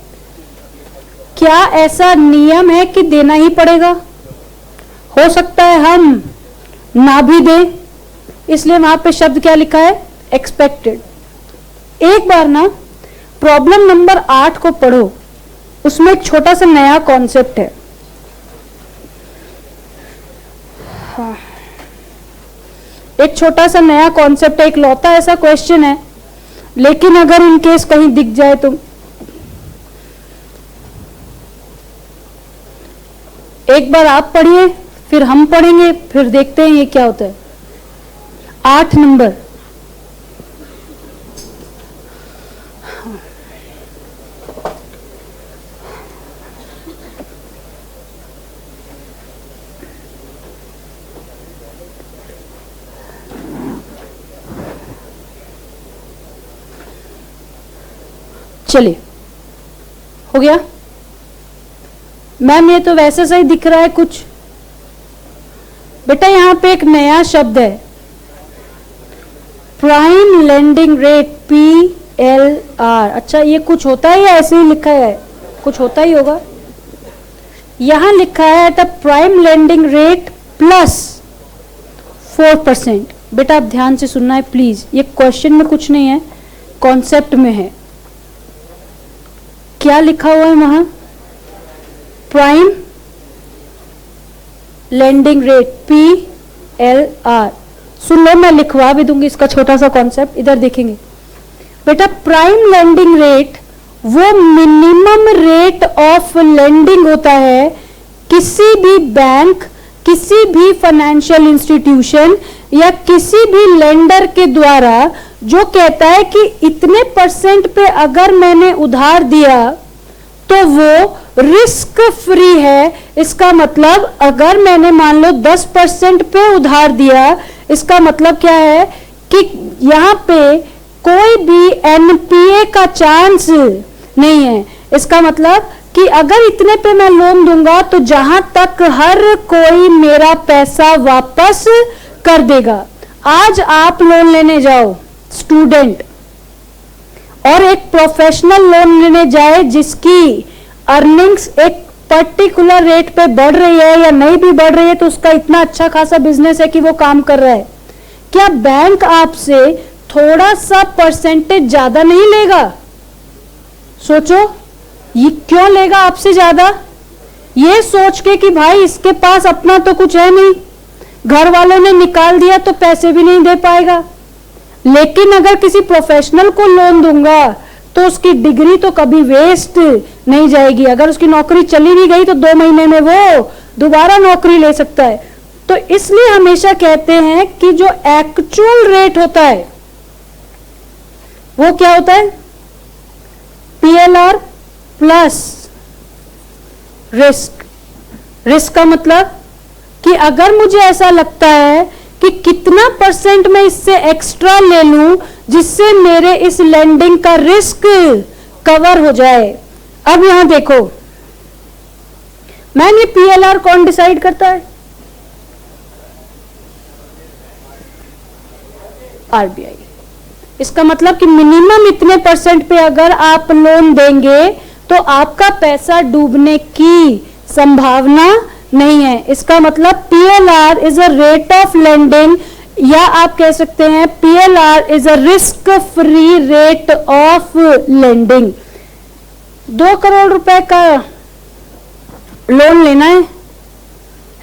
क्या ऐसा नियम है कि देना ही पड़ेगा? हो सकता है हम ना भी दें, इसलिए वहां पे शब्द क्या लिखा है? एक्सपेक्टेड। एक बार ना प्रॉब्लम नंबर 8 को पढ़ो, उसमें एक छोटा सा नया कॉन्सेप्ट है। हाँ, एक छोटा सा नया कॉन्सेप्ट है, एक लौता ऐसा क्वेश्चन है, लेकिन अगर इन केस कहीं दिख जाए तो एक बार आप पढ़िए, फिर हम पढ़ेंगे, फिर देखते हैं ये क्या होता है। 8 नंबर। चलिए, हो गया मैम? ये तो वैसे सही दिख रहा है कुछ। बेटा यहां पे एक नया शब्द है, प्राइम लेंडिंग रेट, PLR। अच्छा, ये कुछ होता है या ऐसे ही लिखा है? कुछ होता ही होगा। यहां लिखा है the prime lending rate plus 4%। बेटा आप ध्यान से सुनना है प्लीज, ये क्वेश्चन में कुछ नहीं है, कॉन्सेप्ट में है। क्या लिखा हुआ है वहां? Prime lending rate, PLR। सुन लो, मैं लिखवा भी दूंगी इसका छोटा सा कॉन्सेप्ट, इधर देखेंगे। बेटा प्राइम लेंडिंग रेट वो मिनिमम रेट ऑफ लेंडिंग होता है किसी भी बैंक, किसी भी फाइनेंशियल इंस्टीट्यूशन या किसी भी लेंडर के द्वारा, जो कहता है कि इतने % पे अगर मैंने उधार दिया तो वो रिस्क फ्री है। इसका मतलब अगर मैंने मान लो 10% पे उधार दिया, इसका मतलब क्या है कि यहां पे कोई भी NPA का चांस नहीं है। इसका मतलब कि अगर इतने पे मैं लोन दूंगा तो जहां तक हर कोई मेरा पैसा वापस कर देगा। आज आप लोन लेने जाओ स्टूडेंट, और एक प्रोफेशनल लोन लेने जाए जिसकी अर्निंग्स एक पर्टिकुलर रेट पे बढ़ रही है या नहीं भी बढ़ रही है, तो उसका इतना अच्छा खासा बिजनेस है कि वो काम कर रहा है, क्या बैंक आपसे थोड़ा सा % ज्यादा नहीं लेगा? सोचो, ये क्यों लेगा आपसे ज्यादा? ये सोच के कि भाई इसके पास अपना तो कुछ है नहीं, घर वालों ने निकाल दिया तो पैसे भी नहीं दे पाएगा। लेकिन अगर किसी प्रोफेशनल को लोन दूंगा तो उसकी डिग्री तो कभी वेस्ट नहीं जाएगी। अगर उसकी नौकरी चली भी गई तो 2 महीने में वो दोबारा नौकरी ले सकता है। तो इसलिए हमेशा कहते हैं कि जो एक्चुअल रेट होता है वो क्या होता है? PLR plus risk. रिस्क का मतलब कि अगर मुझे ऐसा लगता है कि कितना % मैं इससे एक्स्ट्रा ले लूं जिससे मेरे इस लैंडिंग का रिस्क कवर हो जाए। अब यहां देखो मैम, ये PLR कौन डिसाइड करता है? RBI। इसका मतलब कि मिनिमम इतने % पे अगर आप लोन देंगे तो आपका पैसा डूबने की संभावना नहीं है। इसका मतलब PLR is a rate of lending, या आप कह सकते हैं PLR is a risk free rate of lending. 2 crore रुपए का लोन लेना है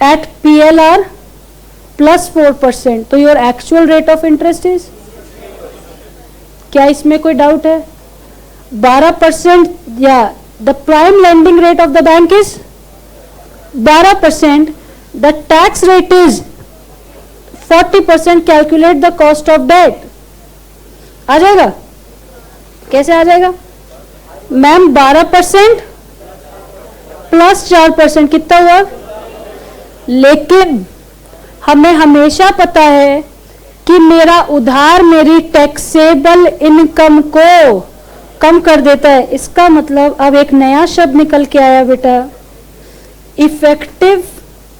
एट PLR प्लस 4%, तो your actual rate of interest is, क्या इसमें कोई डाउट है? 12%, या the prime lending rate of the bank is 12%, the tax rate is 40%, calculate the cost of debt. आ जाएगा? कैसे आ जाएगा मैम? 12% प्लस 4% कितना हुआ? लेकिन हमें हमेशा पता है कि मेरा उधार मेरी टैक्सेबल इनकम को कम कर देता है। इसका मतलब अब एक नया शब्द निकल के आया बेटा, इफेक्टिव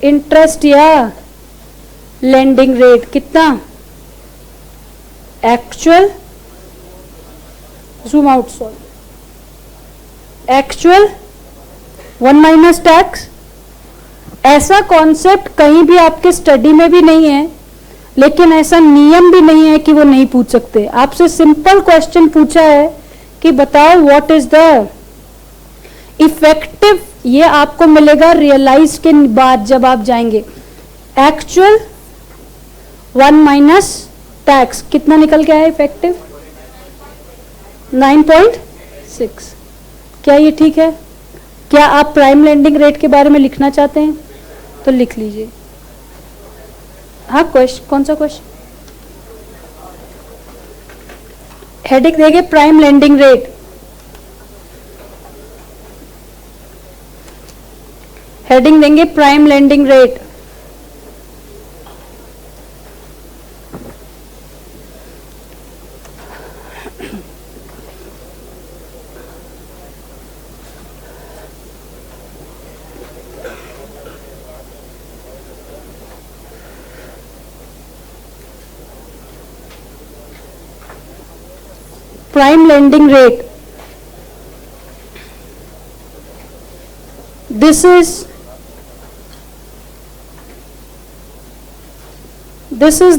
इंटरेस्ट या लेंडिंग रेट। कितना? Actual, zoom out, sorry, actual 1 minus tax. ऐसा कॉन्सेप्ट कहीं भी आपके स्टडी में भी नहीं है, लेकिन ऐसा नियम भी नहीं है कि वो नहीं पूछ सकते। आपसे सिंपल क्वेश्चन पूछा है कि बताओ व्हाट इज द इफेक्टिव, ये आपको मिलेगा रियलाइज के बाद जब आप जाएंगे। एक्चुअल 1 माइनस टैक्स, कितना निकल के आया इफेक्टिव? 9.6। क्या ये ठीक है? क्या आप प्राइम लेंडिंग रेट के बारे में लिखना चाहते हैं तो लिख लीजिए। हाँ, क्वेश्चन कौन सा क्वेश्चन? हेडिंग देंगे प्राइम लेंडिंग रेट। हेडिंग देंगे prime lending rate. prime lending rate. This is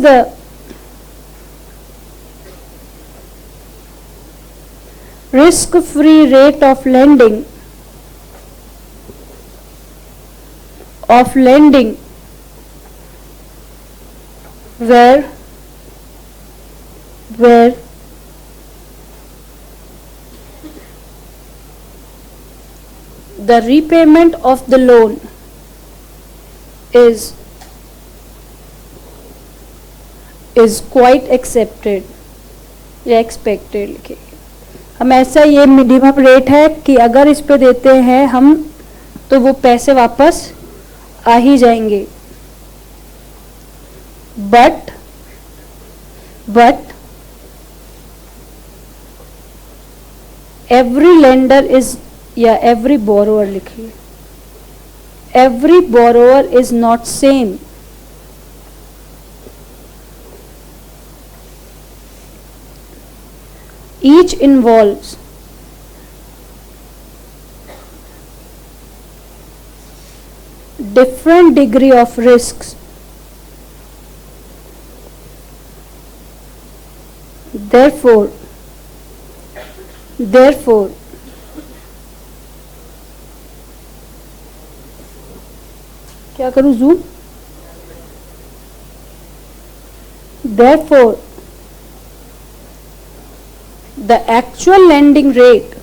the risk-free rate of lending where the repayment of the loan is quite accepted या expected लिखेंगे हम। ऐसा ये मिनिमम रेट है कि अगर इस पे देते हैं हम तो वो पैसे वापस आ ही जाएंगे। बट एवरी लेंडर इज या एवरी बोरोअर लिखिए, every borrower is not same. Each involves different degree of risks. Therefore, क्या करूं zoom? Therefore, the actual lending rate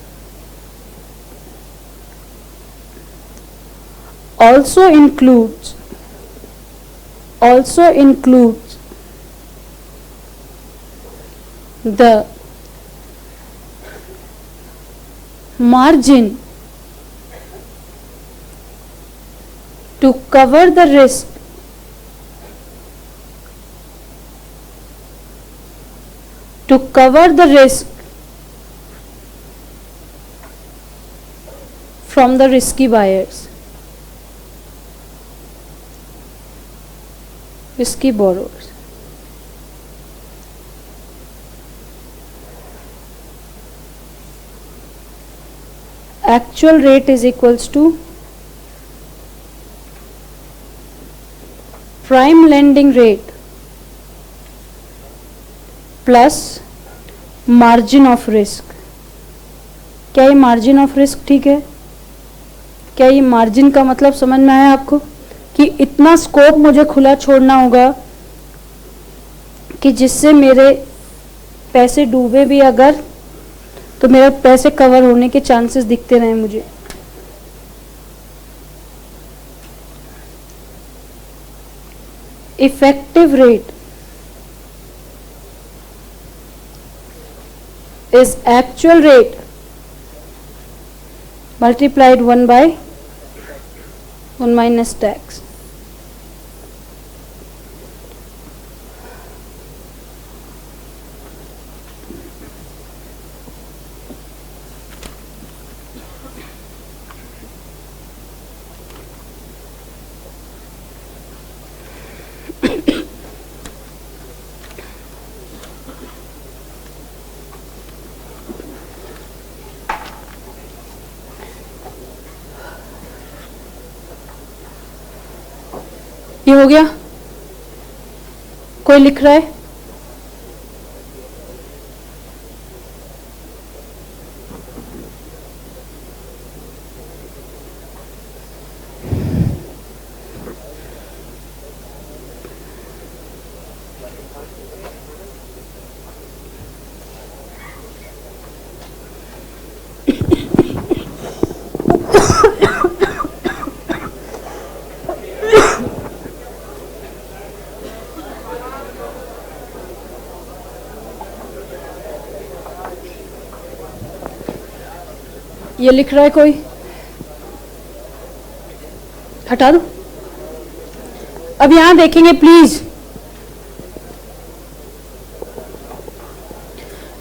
also includes the margin to cover the risk from the risky buyers, risky borrowers. Actual rate is equals to prime lending rate plus margin of risk। क्या ये margin of risk ठीक है? क्या ये margin का मतलब समझ में आया आपको कि इतना स्कोप मुझे खुला छोड़ना होगा कि जिससे मेरे पैसे डूबे भी अगर तो मेरे पैसे कवर होने के चांसेस दिखते रहे मुझे। Effective rate is actual rate multiplied 1 by 1 minus tax। ये हो गया? कोई लिख रहा है? ये लिख रहा है कोई? हटा दो। अब यहां देखेंगे प्लीज,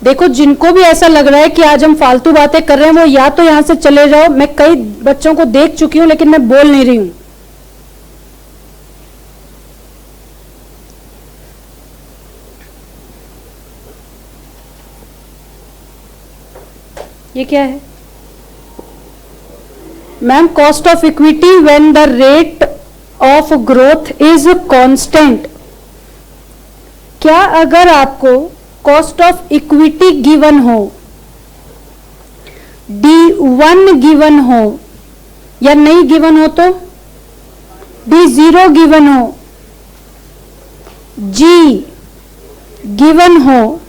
देखो जिनको भी ऐसा लग रहा है कि आज हम फालतू बातें कर रहे हैं वो या तो यहां से चले जाओ। मैं कई बच्चों को देख चुकी हूं लेकिन मैं बोल नहीं रही हूं। ये क्या है ma'am? Cost of equity when the rate of growth is constant. क्या अगर आपको कॉस्ट ऑफ इक्विटी गिवन हो, D1 गिवन हो या नहीं गिवन हो तो D0 गिवन हो, G गिवन हो,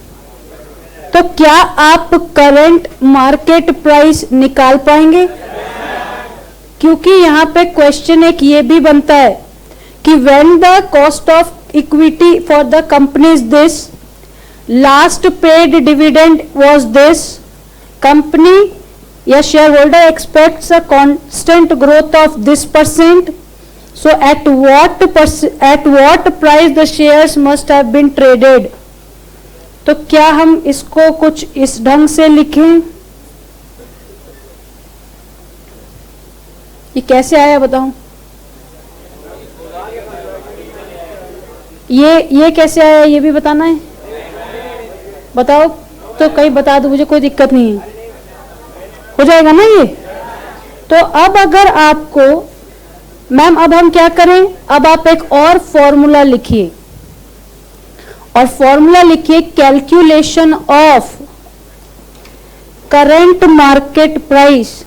तो क्या आप करंट मार्केट प्राइस निकाल पाएंगे? क्योंकि यहां पे क्वेश्चन एक ये भी बनता है कि when the cost of equity for the company is this, last paid dividend was this, company या share holder expects a constant growth of this percent, so at what price the shares must have been traded. तो क्या हम इसको कुछ इस ढंग से लिखें? ये कैसे आया बताऊं? ये कैसे आया ये भी बताना है? बताओ तो, कहीं बता दो, मुझे कोई दिक्कत नहीं है, हो जाएगा ना ये। तो अब अगर आपको मैम, अब हम क्या करें, अब आप एक और फॉर्मूला लिखिए, और फॉर्मूला लिखिए calculation of current market price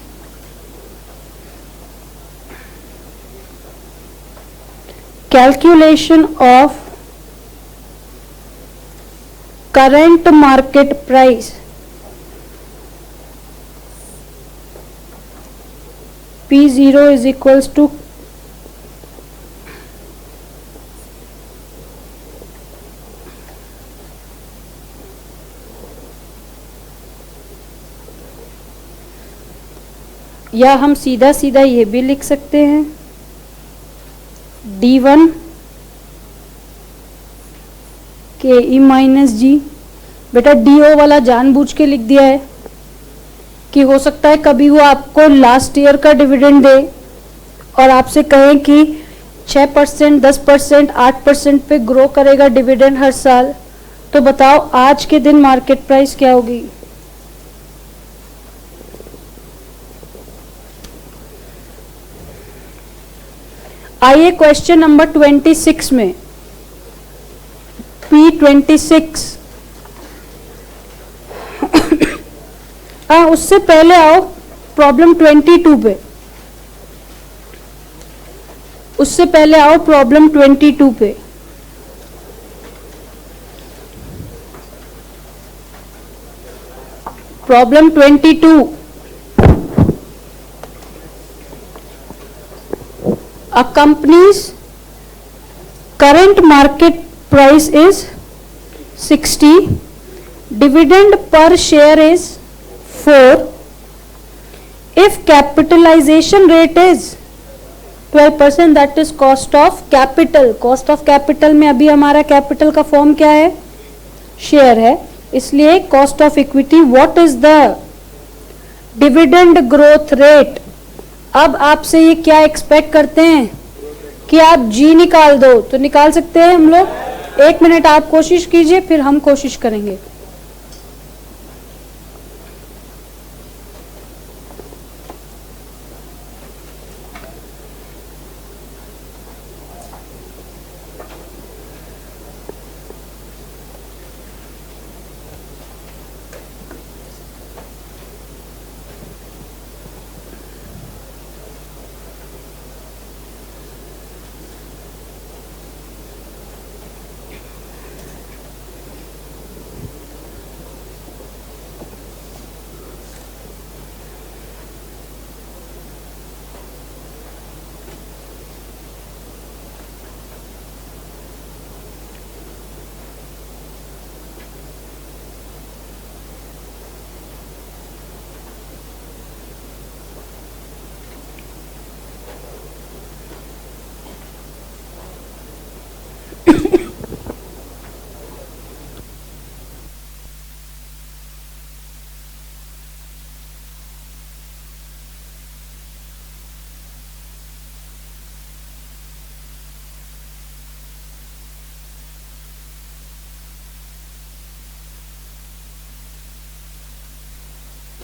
calculation of current market price P0 is equals to या हम सीधा सीधा ये भी लिख सकते हैं D1 KE माइनस जी। बेटा DO वाला जानबूझ के लिख दिया है कि हो सकता है कभी वो आपको लास्ट ईयर का डिविडेंड दे और आपसे कहें कि 6%, 10%, 8% पे ग्रो करेगा डिविडेंड हर साल। तो बताओ आज के दिन मार्केट प्राइस क्या होगी? आइए क्वेश्चन नंबर 26 में, P26। उससे पहले आओ प्रॉब्लम 22 पे, उससे पहले आओ प्रॉब्लम 22 पे। Problem 22, a company's current market price is 60, dividend per share is 4, if capitalization rate is 12%, that is cost of capital। cost of capital में अभी हमारा कैपिटल का फॉर्म क्या है? शेयर है, इसलिए cost of equity, what is the dividend growth rate? अब आपसे ये क्या एक्सपेक्ट करते हैं कि आप जी निकाल दो, तो निकाल सकते हैं हम लोग। 1 मिनट आप कोशिश कीजिए, फिर हम कोशिश करेंगे।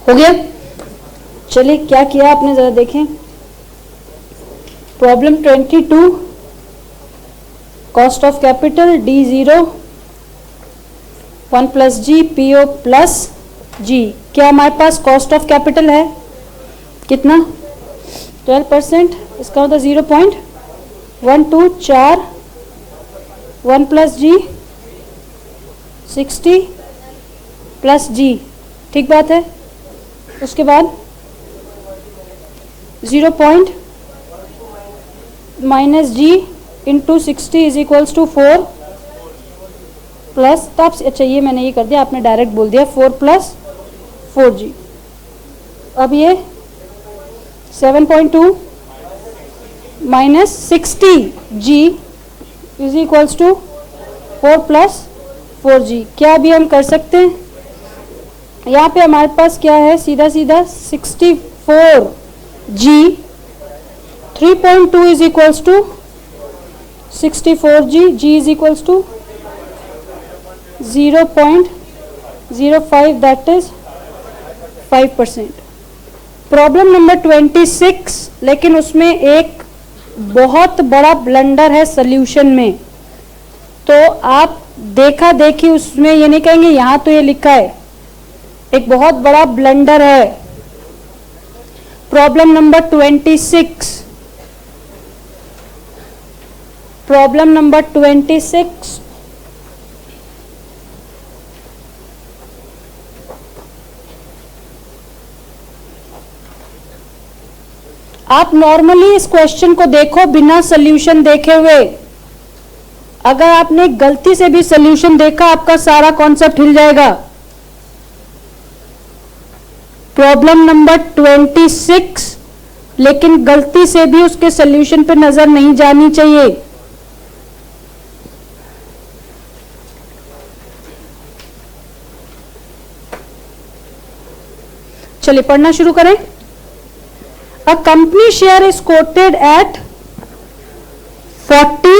हो गया? चलिए क्या किया आपने जरा देखें। Problem 22, cost of capital D0 1 plus G PO plus G. क्या हमारे पास कॉस्ट ऑफ कैपिटल है कितना? 12%। इसका मतलब 0.124 1 प्लस जी 60 प्लस जी, ठीक बात है। उसके बाद 0 minus g into 60 is equals to 4 plus, तो आप अच्छा ये मैंने ये कर दिया, आपने डायरेक्ट बोल दिया 4 प्लस 4g। अब ये 7.2 minus 60g is equals to 4 plus 4g। क्या अभी हम कर सकते हैं? यहाँ पे हमारे पास क्या है, सीधा सीधा 64g 3.2 is equals to 64g, g is equals to 0.05, that is 5%। Problem number 26, लेकिन उसमें एक बहुत बड़ा ब्लंडर है सॉल्यूशन में। तो आप देखा देखी उसमें ये नहीं कहेंगे यहाँ तो ये लिखा है, एक बहुत बड़ा ब्लंडर है। प्रॉब्लम नंबर 26, प्रॉब्लम नंबर 26, आप नॉर्मली इस क्वेश्चन को देखो बिना सॉल्यूशन देखे हुए। अगर आपने गलती से भी सॉल्यूशन देखा आपका सारा कॉन्सेप्ट हिल जाएगा। प्रॉब्लम नंबर 26, लेकिन गलती से भी उसके सॉल्यूशन पे नजर नहीं जानी चाहिए। चलिए पढ़ना शुरू करें। A company share is quoted at 40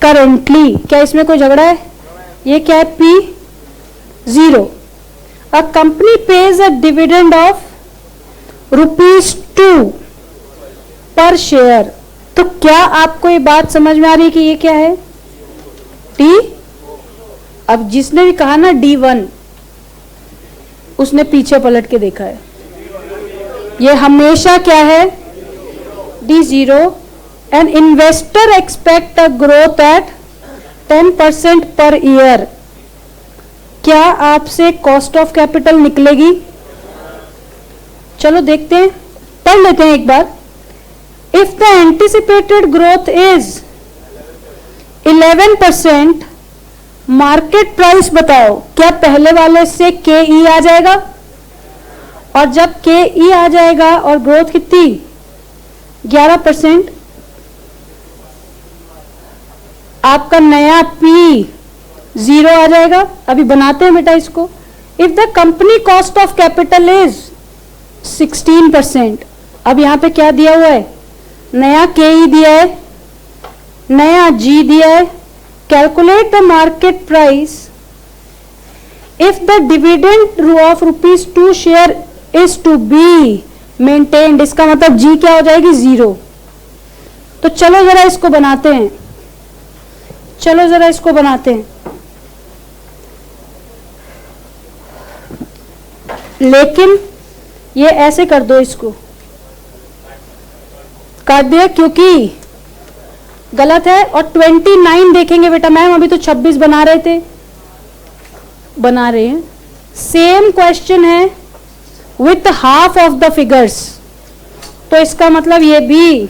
currently। क्या इसमें कोई झगड़ा है? ये क्या है? P0। A company pays a dividend of ₹2 पर शेयर। तो क्या आपको ये बात समझ में आ रही है कि ये क्या है? D। अब जिसने भी कहा ना D1, उसने पीछे पलट के देखा है। ये हमेशा क्या है? D0। An investor expect a growth at 10% per year. क्या आपसे कॉस्ट ऑफ कैपिटल निकलेगी? चलो देखते हैं, पढ़ लेते हैं एक बार। If the anticipated growth is 11%, market price बताओ। क्या पहले वाले से KE आ जाएगा? और जब KE आ जाएगा और ग्रोथ कितनी? 11%, आपका नया P0 आ जाएगा। अभी बनाते हैं बेटा इसको। If the company cost of capital is 16%, अब यहां पे क्या दिया हुआ है? नया KE दिया है, नया G दिया है। Calculate the market price if the dividend of ₹2 share is to be maintained. इसका मतलब G क्या हो जाएगी? 0। तो चलो जरा इसको बनाते हैं, चलो जरा इसको बनाते हैं। लेकिन ये ऐसे कर दो, इसको काट दिया क्योंकि गलत है। और 29 देखेंगे बेटा। मैम अभी तो 26 बना रहे थे, बना रहे हैं। सेम क्वेश्चन है with half of the figures. तो इसका मतलब ये भी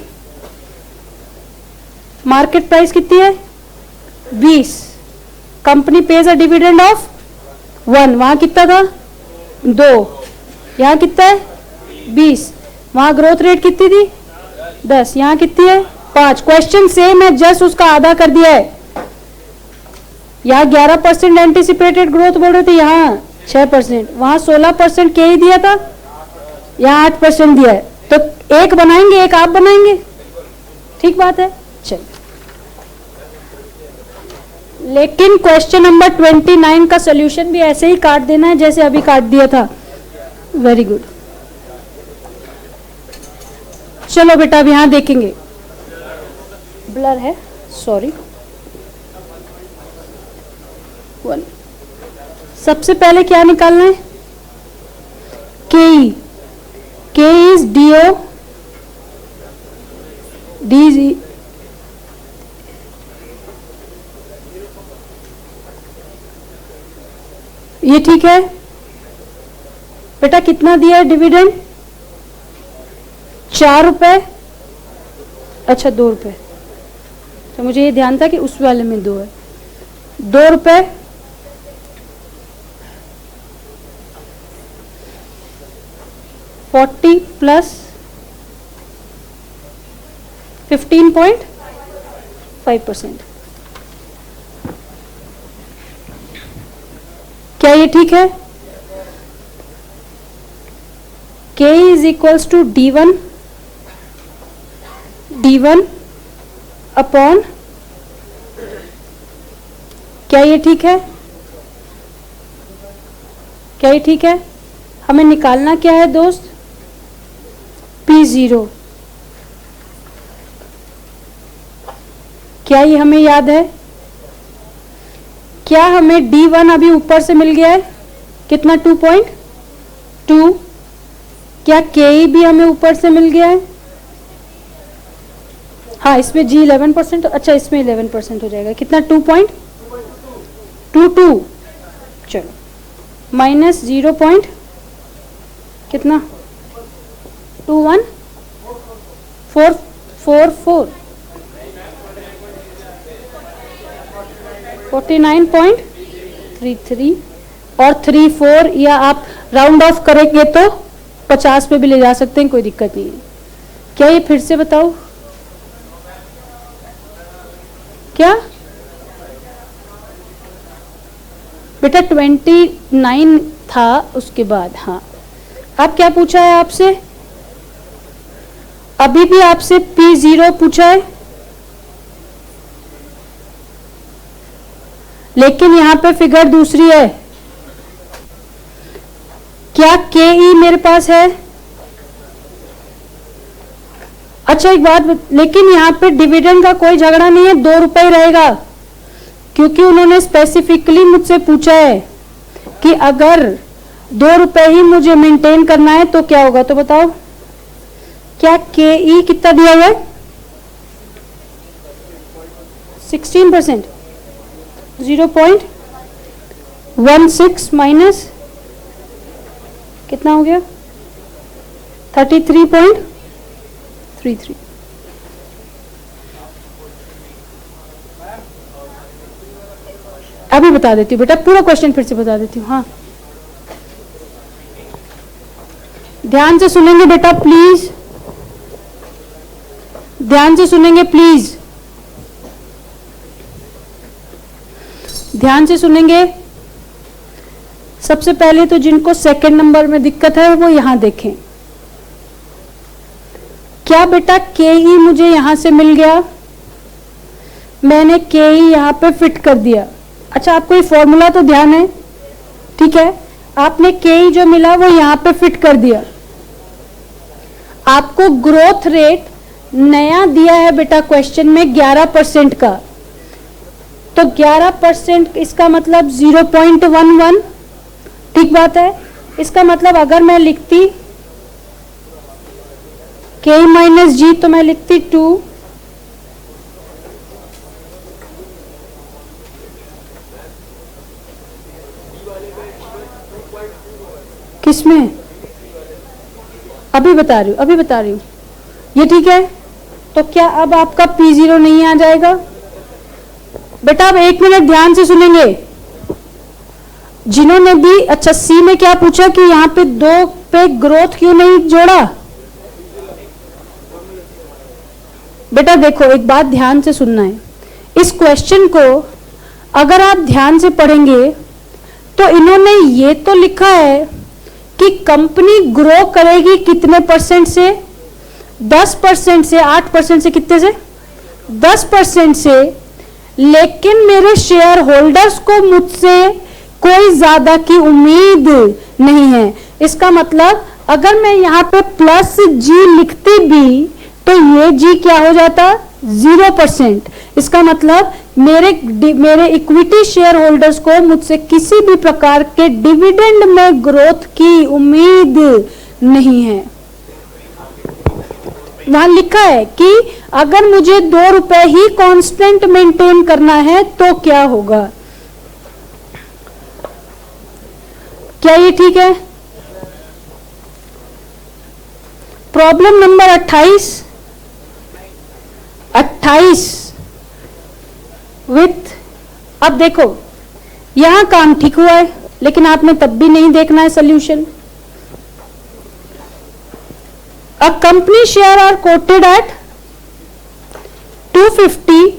मार्केट प्राइस कितनी है? 20। Company page a dividend of 1। वहां कितना था? 2। यहां कितना है? 20। वहां ग्रोथ रेट कितनी थी? 10। यहां कितनी है? 5। क्वेश्चन सेम है, जस्ट उसका आधा कर दिया है। यहाँ 11% एंटिसिपेटेड ग्रोथ बोल रहे थे, यहाँ 6%। वहां 16% के ही दिया था, यहाँ 8% दिया है। तो एक बनाएंगे, एक आप बनाएंगे, ठीक बात है। चलिए, लेकिन क्वेश्चन नंबर 29 का सोल्यूशन भी ऐसे ही काट देना है जैसे अभी काट दिया था। Very good. चलो बेटा अब यहां देखेंगे, ब्लर है, सॉरी। 1 सबसे पहले क्या निकालना है? के इज डीओ डी, ये ठीक है बेटा। कितना दिया है डिविडेंड? 4 रुपए, अच्छा 2 रुपए। तो मुझे ये ध्यान था कि उस वाले में 2 है। 2 रुपए, 40 प्लस 15.5%। क्या ये ठीक है? K is equals to D1 upon, क्या ये ठीक है? क्या ये ठीक है? हमें निकालना क्या है दोस्त? P0। क्या ये हमें याद है? क्या हमें D1 अभी ऊपर से मिल गया है? कितना? 2.2। क्या KE भी हमें ऊपर से मिल गया है? हाँ, इसमें G 11%, अच्छा इसमें 11% हो जाएगा। कितना? 2.22। चलो माइनस 0. कितना? 21444 49.33 और 34, या आप राउंड ऑफ करेंगे तो 50 पे भी ले जा सकते हैं, कोई दिक्कत नहीं है। क्या ये फिर से बताओ? क्या बेटा? 29 था उसके बाद। हाँ, अब क्या पूछा है आपसे? अभी भी आपसे P0 पूछा है, लेकिन यहां पे फिगर दूसरी है। क्या KE मेरे पास है? अच्छा एक बात, लेकिन यहां पे डिविडेंड का कोई झगड़ा नहीं है, 2 रुपए रहेगा, क्योंकि उन्होंने स्पेसिफिकली मुझसे पूछा है कि अगर 2 रुपए ही मुझे मेंटेन करना है तो क्या होगा। तो बताओ, क्या KE कितना दिया हुआ है? 16%। 0.16 माइनस कितना हो गया? 33.33। अभी बता देती हूँ बेटा, पूरा क्वेश्चन फिर से बता देती हूँ। हाँ, ध्यान से सुनेंगे बेटा प्लीज, ध्यान से सुनेंगे प्लीज, ध्यान से सुनेंगे। सबसे पहले तो जिनको सेकंड नंबर में दिक्कत है वो यहां देखें। क्या बेटा KE मुझे यहां से मिल गया, मैंने KE यहां पे फिट कर दिया। अच्छा, आपको ये फॉर्मूला तो ध्यान है, ठीक है? आपने KE जो मिला वो यहां पे फिट कर दिया। आपको ग्रोथ रेट नया दिया है बेटा क्वेश्चन में 11% का, तो 11% इसका मतलब 0.11, ठीक बात है। इसका मतलब अगर मैं लिखती K माइनस G तो मैं लिखती 2, किसमें? अभी बता रही हूं, अभी बता रही हूं। ये ठीक है? तो क्या अब आपका P0 नहीं आ जाएगा? बेटा अब 1 मिनट ध्यान से सुनेंगे। जिन्होंने भी, अच्छा C में क्या पूछा कि यहां पे 2 पे ग्रोथ क्यों नहीं जोड़ा? बेटा देखो, एक बात ध्यान से सुनना है। इस क्वेश्चन को अगर आप ध्यान से पढ़ेंगे तो इन्होंने ये तो लिखा है कि कंपनी ग्रो करेगी कितने परसेंट से? 10% से, 8% से, कितने से? 10% से। लेकिन मेरे शेयर होल्डर्स को मुझसे कोई ज्यादा की उम्मीद नहीं है। इसका मतलब अगर मैं यहाँ पे प्लस जी लिखती भी तो ये जी क्या हो जाता, 0%। इसका मतलब मेरे इक्विटी शेयर होल्डर्स को मुझसे किसी भी प्रकार के डिविडेंड में ग्रोथ की उम्मीद नहीं है। वहां लिखा है कि अगर मुझे 2 रुपए ही कांस्टेंट मेंटेन करना है तो क्या होगा। क्या ये ठीक है? प्रॉब्लम नंबर 28 विथ, अब देखो यहां काम ठीक हुआ है लेकिन आपने तब भी नहीं देखना है solution. A company share are quoted at 250,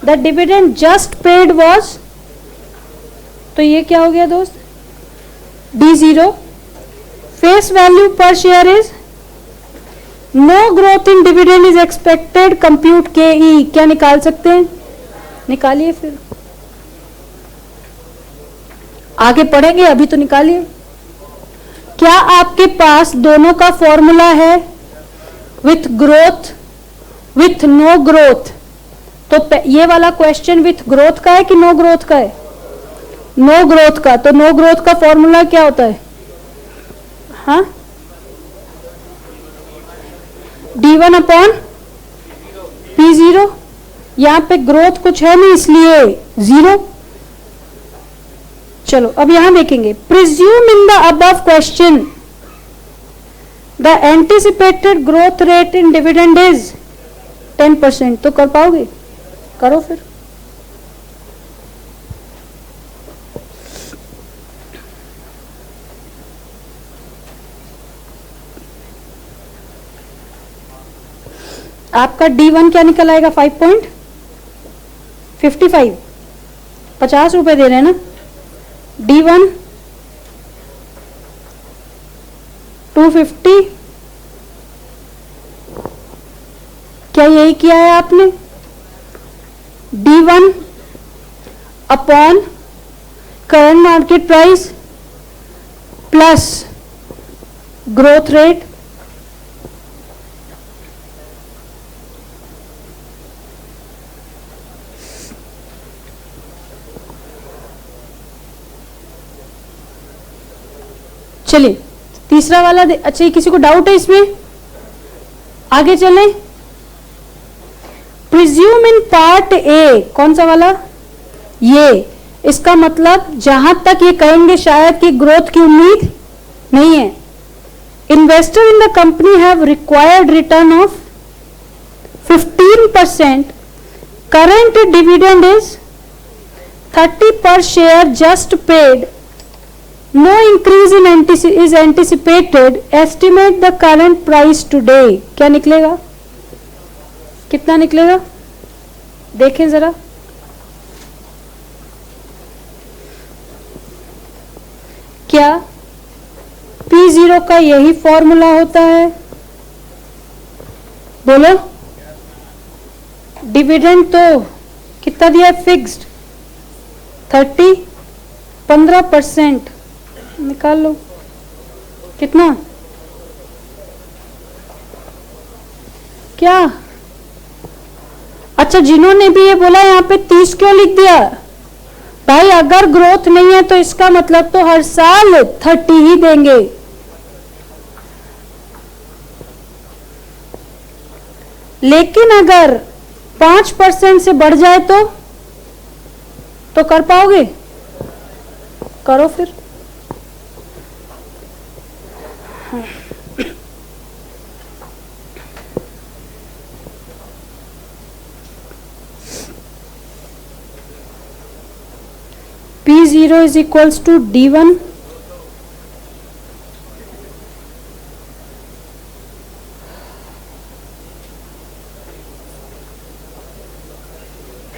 the dividend just paid was, तो ये क्या हो गया दोस्त, D0। Face value per share is no growth in dividend is expected, compute KE। क्या निकाल सकते हैं? निकालिए, फिर आगे पढ़ेंगे, अभी तो निकालिए। क्या आपके पास दोनों का फॉर्मूला है, with growth with no growth? तो ये वाला क्वेश्चन विथ ग्रोथ का है कि नो ग्रोथ का है? नो ग्रोथ का। तो नो ग्रोथ का फॉर्मूला क्या होता है? हाँ, D1 अपॉन P0। यहां पे ग्रोथ कुछ है नहीं इसलिए 0। चलो अब यहां देखेंगे, presume in the above question the anticipated growth rate in dividend is 10%। तो कर पाओगे? करो फिर। आपका D1 क्या निकल आएगा? 5.55, 50 रुपए दे रहे हैं ना। D1 250, क्या यही किया है आपने? D1 upon current market price plus growth rate, चलिए तीसरा वाला अच्छा, किसी को डाउट है इसमें? आगे चलें। प्रिज्यूम इन पार्ट ए, कौन सा वाला? ये। इसका मतलब जहां तक ये कहेंगे शायद कि ग्रोथ की उम्मीद नहीं है। Investor in the company have required return of 15%, current dividend is 30 पर share just paid, no increase in is anticipated, estimate the current price today। क्या निकलेगा? कितना निकलेगा? देखें जरा। क्या P0 का यही फॉर्मूला होता है? बोलो। डिविडेंड तो कितना दिया है? फिक्स्ड 30, 15% निकाल लो। कितना? क्या? अच्छा, जिन्होंने भी ये बोला यहां पे 30 क्यों लिख दिया? भाई अगर ग्रोथ नहीं है तो इसका मतलब तो हर साल 30 ही देंगे। लेकिन अगर 5% से बढ़ जाए तो कर पाओगे? करो फिर। P0 is equals to D1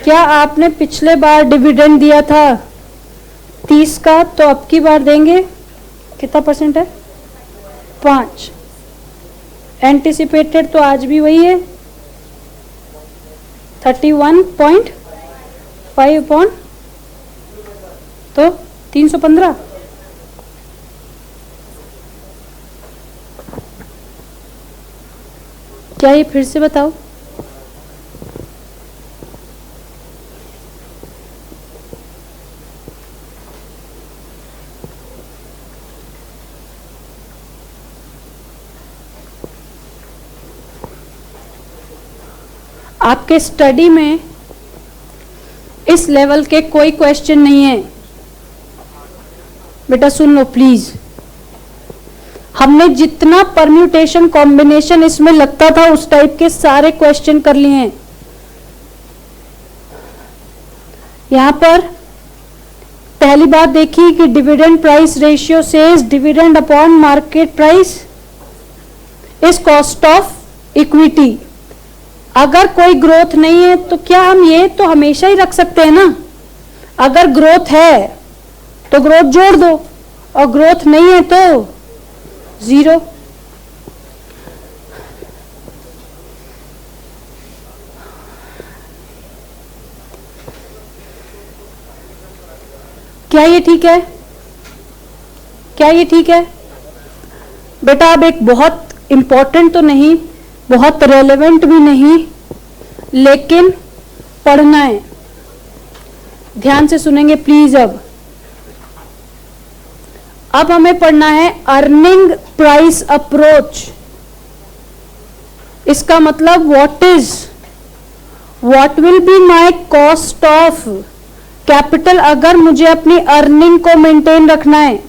क्या आपने पिछले बार डिविडेंड दिया था 30 का, तो अब की बार देंगे कितना परसेंट है? 5। एंटिसिपेटेड तो आज भी वही है 31.5। 5 अपॉन तो 315। क्या ये फिर से बताओ? आपके स्टडी में इस लेवल के कोई क्वेश्चन नहीं है बेटा, सुन लो प्लीज। हमने जितना परम्यूटेशन कॉम्बिनेशन इसमें लगता था उस टाइप के सारे क्वेश्चन कर लिए हैं। यहां पर पहली बात देखिए कि dividend price ratio says dividend upon market price is cost of equity. अगर कोई ग्रोथ नहीं है तो क्या हम ये तो हमेशा ही रख सकते हैं ना? अगर ग्रोथ है तो ग्रोथ जोड़ दो और ग्रोथ नहीं है तो 0। क्या ये ठीक है? क्या ये ठीक है बेटा? अब एक बहुत इंपॉर्टेंट तो नहीं, बहुत रेलेवेंट भी नहीं, लेकिन पढ़ना है। ध्यान से सुनेंगे प्लीज। अब हमें पढ़ना है अर्निंग प्राइस अप्रोच। इसका मतलब what will be my cost of capital अगर मुझे अपनी अर्निंग को मेंटेन रखना है।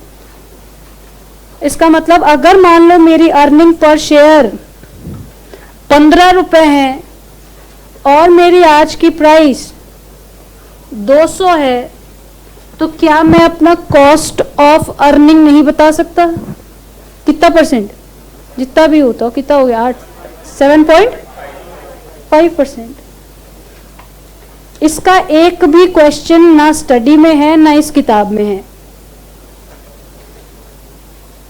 इसका मतलब अगर मान लो मेरी अर्निंग पर शेयर 15 रुपए है और मेरी आज की प्राइस 200 है, तो क्या मैं अपना कॉस्ट ऑफ अर्निंग नहीं बता सकता? कितना परसेंट? जितना भी होता हो। कितना हो गया? 7.5%। इसका एक भी क्वेश्चन ना स्टडी में है ना इस किताब में है।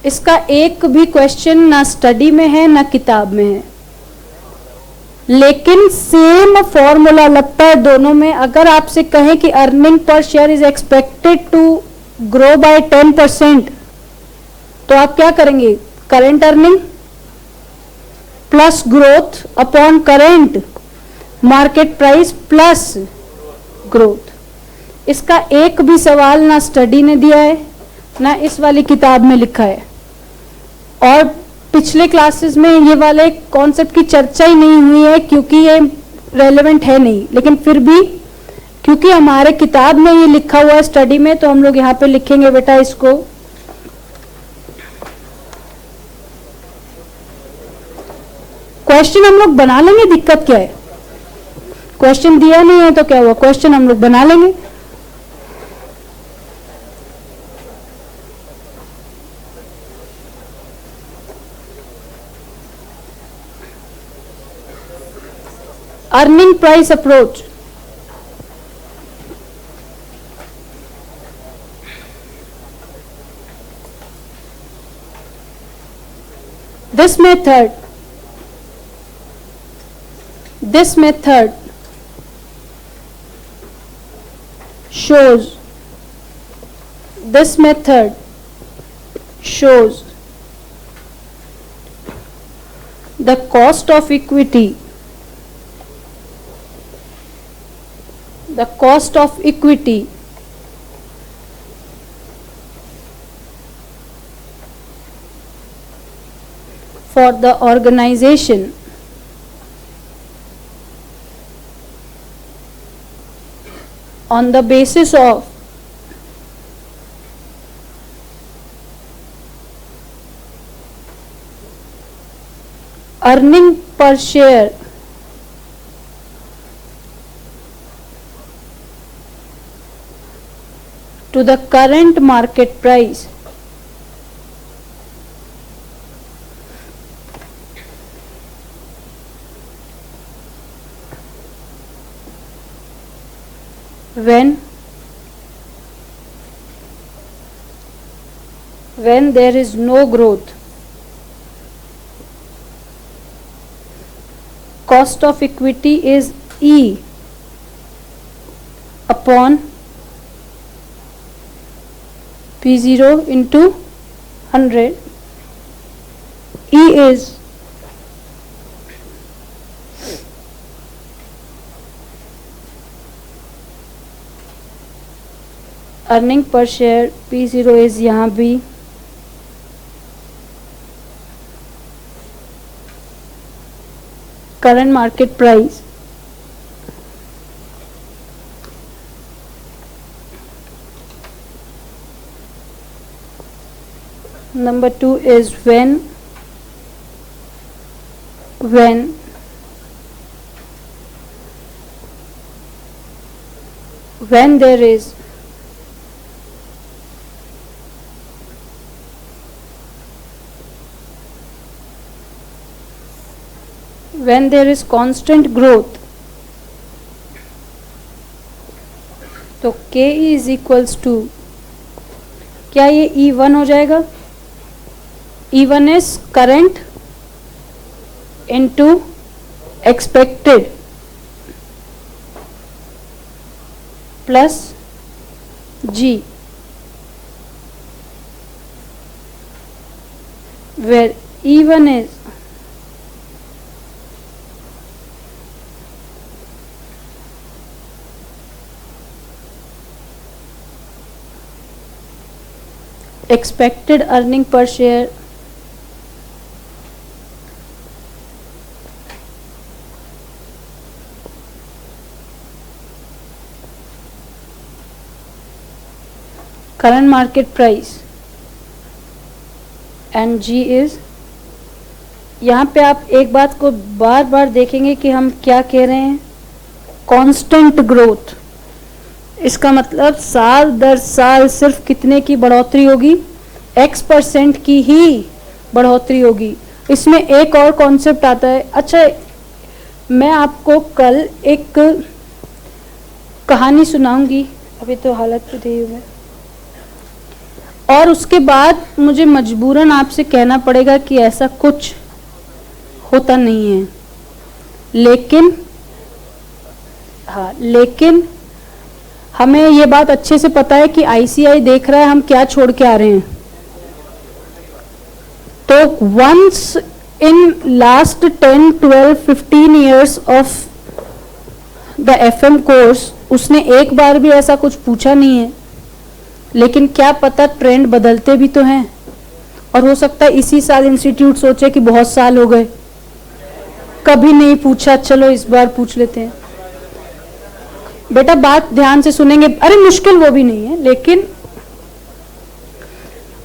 इसका एक भी क्वेश्चन ना स्टडी में है ना किताब में है, लेकिन सेम फॉर्मूला लगता है दोनों में। अगर आपसे कहें कि अर्निंग पर share is expected to grow by 10%, तो आप क्या करेंगे? Current earning plus growth upon current market price plus growth. इसका एक भी सवाल ना स्टडी ने दिया है ना इस वाली किताब में लिखा है। और पिछले क्लासेस में ये वाले कॉन्सेप्ट की चर्चा ही नहीं हुई है क्योंकि ये रेलेवेंट है नहीं, लेकिन फिर भी क्योंकि हमारे किताब में ये लिखा हुआ है स्टडी में, तो हम लोग यहाँ पे लिखेंगे बेटा इसको। क्वेश्चन हम लोग बना लेंगे, दिक्कत क्या है? क्वेश्चन दिया नहीं है तो क्या हुआ, क्वेश्चन हम लोग बना लेंगे। Earning price approach. This method shows the cost of equity for the organization on the basis of earning per share to the current market price when there is no growth. Cost of equity is E upon P0 into 100. E is earning पर share, P0 is यहाँ भी current market price, number 2 is when there is constant growth, तो K is equals to, क्या ये E1 हो जाएगा? E1 is current into expected plus G, where E1 is expected earning per share current market price and G is, यहाँ पे आप एक बात को बार बार देखेंगे कि हम क्या कह रहे हैं, कांस्टेंट ग्रोथ। इसका मतलब साल दर साल सिर्फ कितने की बढ़ोतरी होगी, X% की ही बढ़ोतरी होगी। इसमें एक और कॉन्सेप्ट आता है। अच्छा, मैं आपको कल एक कहानी सुनाऊंगी, अभी तो हालत पे दी हूँ, और उसके बाद मुझे मजबूरन आपसे कहना पड़ेगा कि ऐसा कुछ होता नहीं है, लेकिन हमें ये बात अच्छे से पता है कि ICI देख रहा है हम क्या छोड़ के आ रहे हैं। तो once in last 10, 12, 15 years of the FM course उसने एक बार भी ऐसा कुछ पूछा नहीं है, लेकिन क्या पता ट्रेंड बदलते भी तो हैं, और हो सकता है इसी साल इंस्टीट्यूट सोचे कि बहुत साल हो गए कभी नहीं पूछा, चलो इस बार पूछ लेते हैं। बेटा बात ध्यान से सुनेंगे, अरे मुश्किल वो भी नहीं है, लेकिन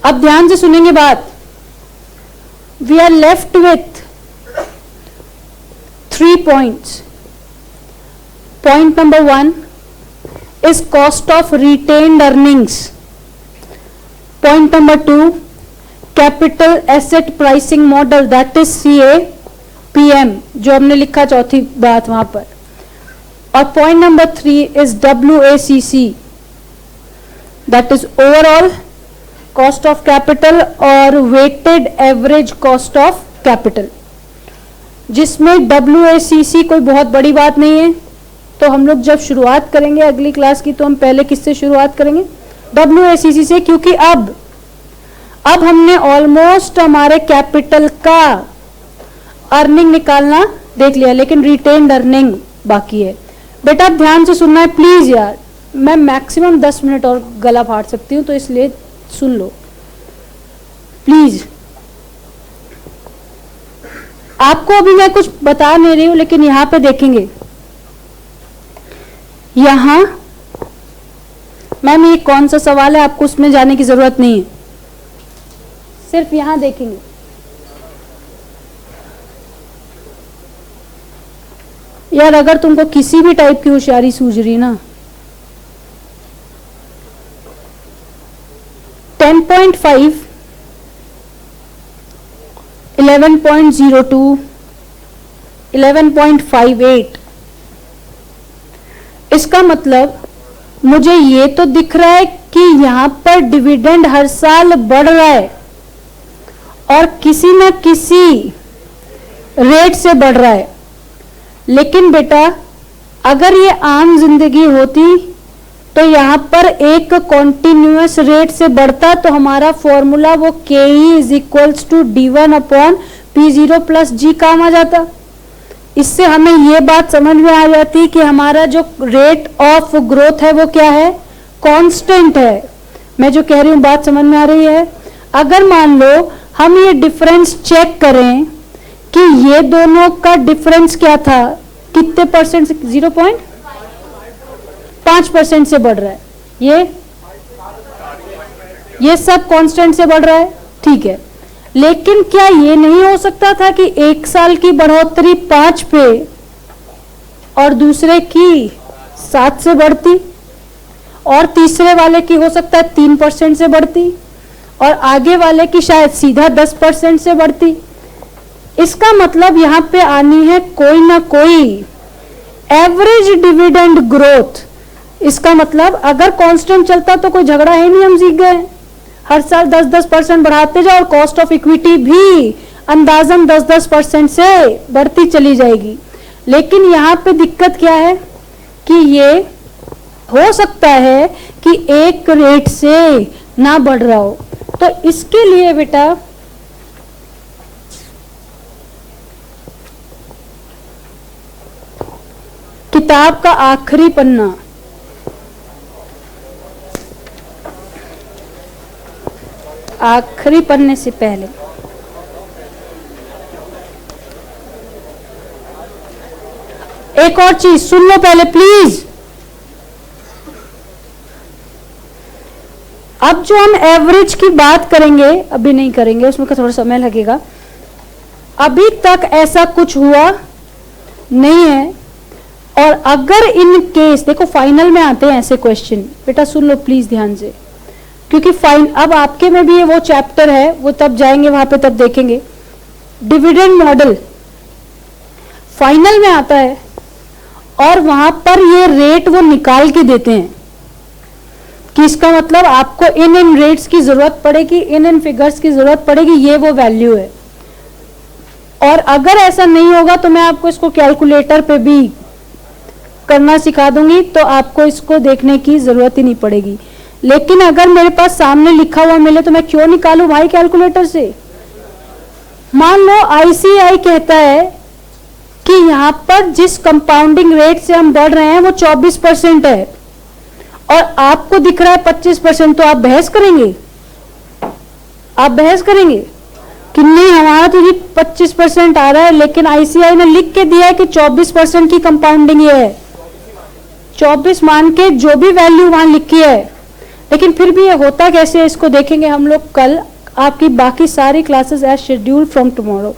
अब ध्यान से सुनेंगे बात। We are left with 3 points. Point number 1 is cost of retained earnings. Point number 2, capital asset pricing model, that is CAPM, जो हमने लिखा चौथी बात वहां पर। और point number 3 is WACC, that is overall cost of capital और weighted average cost of capital, जिसमें WACC कोई बहुत बड़ी बात नहीं है। तो हम लोग जब शुरुआत करेंगे अगली क्लास की, तो हम पहले किससे शुरुआत करेंगे, WACC से, क्योंकि अब हमने ऑलमोस्ट हमारे कैपिटल का अर्निंग निकालना देख लिया, लेकिन रिटेन्ड अर्निंग बाकी है। बेटा ध्यान से सुनना है प्लीज यार, मैं मैक्सिमम 10 मिनट और गला फाड़ सकती हूँ, तो इसलिए सुन लो प्लीज। आपको अभी मैं कुछ बता नहीं रही हूं, लेकिन यहां पे देखेंगे, यहां मैम ये कौन सा सवाल है, आपको उसमें जाने की जरूरत नहीं है, सिर्फ यहां देखेंगे। यार अगर तुमको किसी भी टाइप की होशियारी सूझ रही ना, 10.5, 11.02, 11.58, इसका मतलब मुझे ये तो दिख रहा है कि यहां पर डिविडेंड हर साल बढ़ रहा है और किसी न किसी रेट से बढ़ रहा है। लेकिन बेटा अगर ये आम जिंदगी होती तो यहाँ पर एक कॉन्टिन्यूअस रेट से बढ़ता, तो हमारा फॉर्मूला वो K E is equals to D1 upon P0 plus G काम आ जाता। इससे हमें ये बात समझ में आ जाती कि हमारा जो रेट ऑफ ग्रोथ है वो क्या है, कांस्टेंट है। मैं जो कह रही हूँ बात समझ में आ रही है। अगर मान लो हम ये डिफरेंस चेक करें कि ये दोनों का डिफरेंस क्या था, कितने परसेंट से, 0.5% से बढ़ रहा है, ये सब कांस्टेंट से बढ़ रहा है, ठीक है। लेकिन क्या ये नहीं हो सकता था कि एक साल की बढ़ोतरी 5 पे और दूसरे की 7 से बढ़ती, और तीसरे वाले की हो सकता है 3% से बढ़ती, और आगे वाले की शायद सीधा 10% से बढ़ती। इसका मतलब यहां पे आनी है कोई ना कोई एवरेज डिविडेंड ग्रोथ। इसका मतलब अगर कांस्टेंट चलता तो कोई झगड़ा है नहीं, हम सीख गए। हर साल 10-10% बढ़ाते जाओ और कॉस्ट ऑफ इक्विटी भी अंदाजन 10-10% से बढ़ती चली जाएगी। लेकिन यहाँ पे दिक्कत क्या है कि ये हो सकता है कि एक रेट से ना बढ़ रहा हो। तो इसके लिए बेटा किताब का आखिरी पन्ना, आखिरी पन्ने से पहले एक और चीज सुन लो पहले प्लीज। अब जो हम एवरेज की बात करेंगे, अभी नहीं करेंगे, उसमें का थोड़ा समय लगेगा। अभी तक ऐसा कुछ हुआ नहीं है। और अगर इन केस, देखो फाइनल में आते हैं ऐसे क्वेश्चन, बेटा सुन लो प्लीज ध्यान से, क्योंकि अब आपके में भी ये वो चैप्टर है, वो तब जाएंगे वहां पे, तब देखेंगे। डिविडेंड मॉडल फाइनल में आता है और वहां पर ये रेट वो निकाल के देते हैं कि इसका मतलब आपको इन रेट्स की जरूरत पड़ेगी, इन फिगर्स की जरूरत पड़ेगी, ये वो वैल्यू है। और अगर ऐसा नहीं होगा तो मैं आपको इसको कैलकुलेटर पे भी करना सिखा दूंगी, तो आपको इसको देखने की जरूरत ही नहीं पड़ेगी। लेकिन अगर मेरे पास सामने लिखा हुआ मिले तो मैं क्यों निकालूं भाई कैलकुलेटर से। मान लो ICAI कहता है कि यहां पर जिस कंपाउंडिंग रेट से हम बढ़ रहे हैं वो 24% है और आपको दिख रहा है 25%, तो आप बहस करेंगे? आप बहस करेंगे कि नहीं हमारा तो जी 25% आ रहा है, लेकिन ICAI ने लिख के दिया है कि 24% की कंपाउंडिंग ये है। 24 मान के जो भी वैल्यू वहां लिखी है, लेकिन फिर भी ये होता कैसे है इसको देखेंगे हम लोग कल। आपकी बाकी सारी classes as schedule from tomorrow.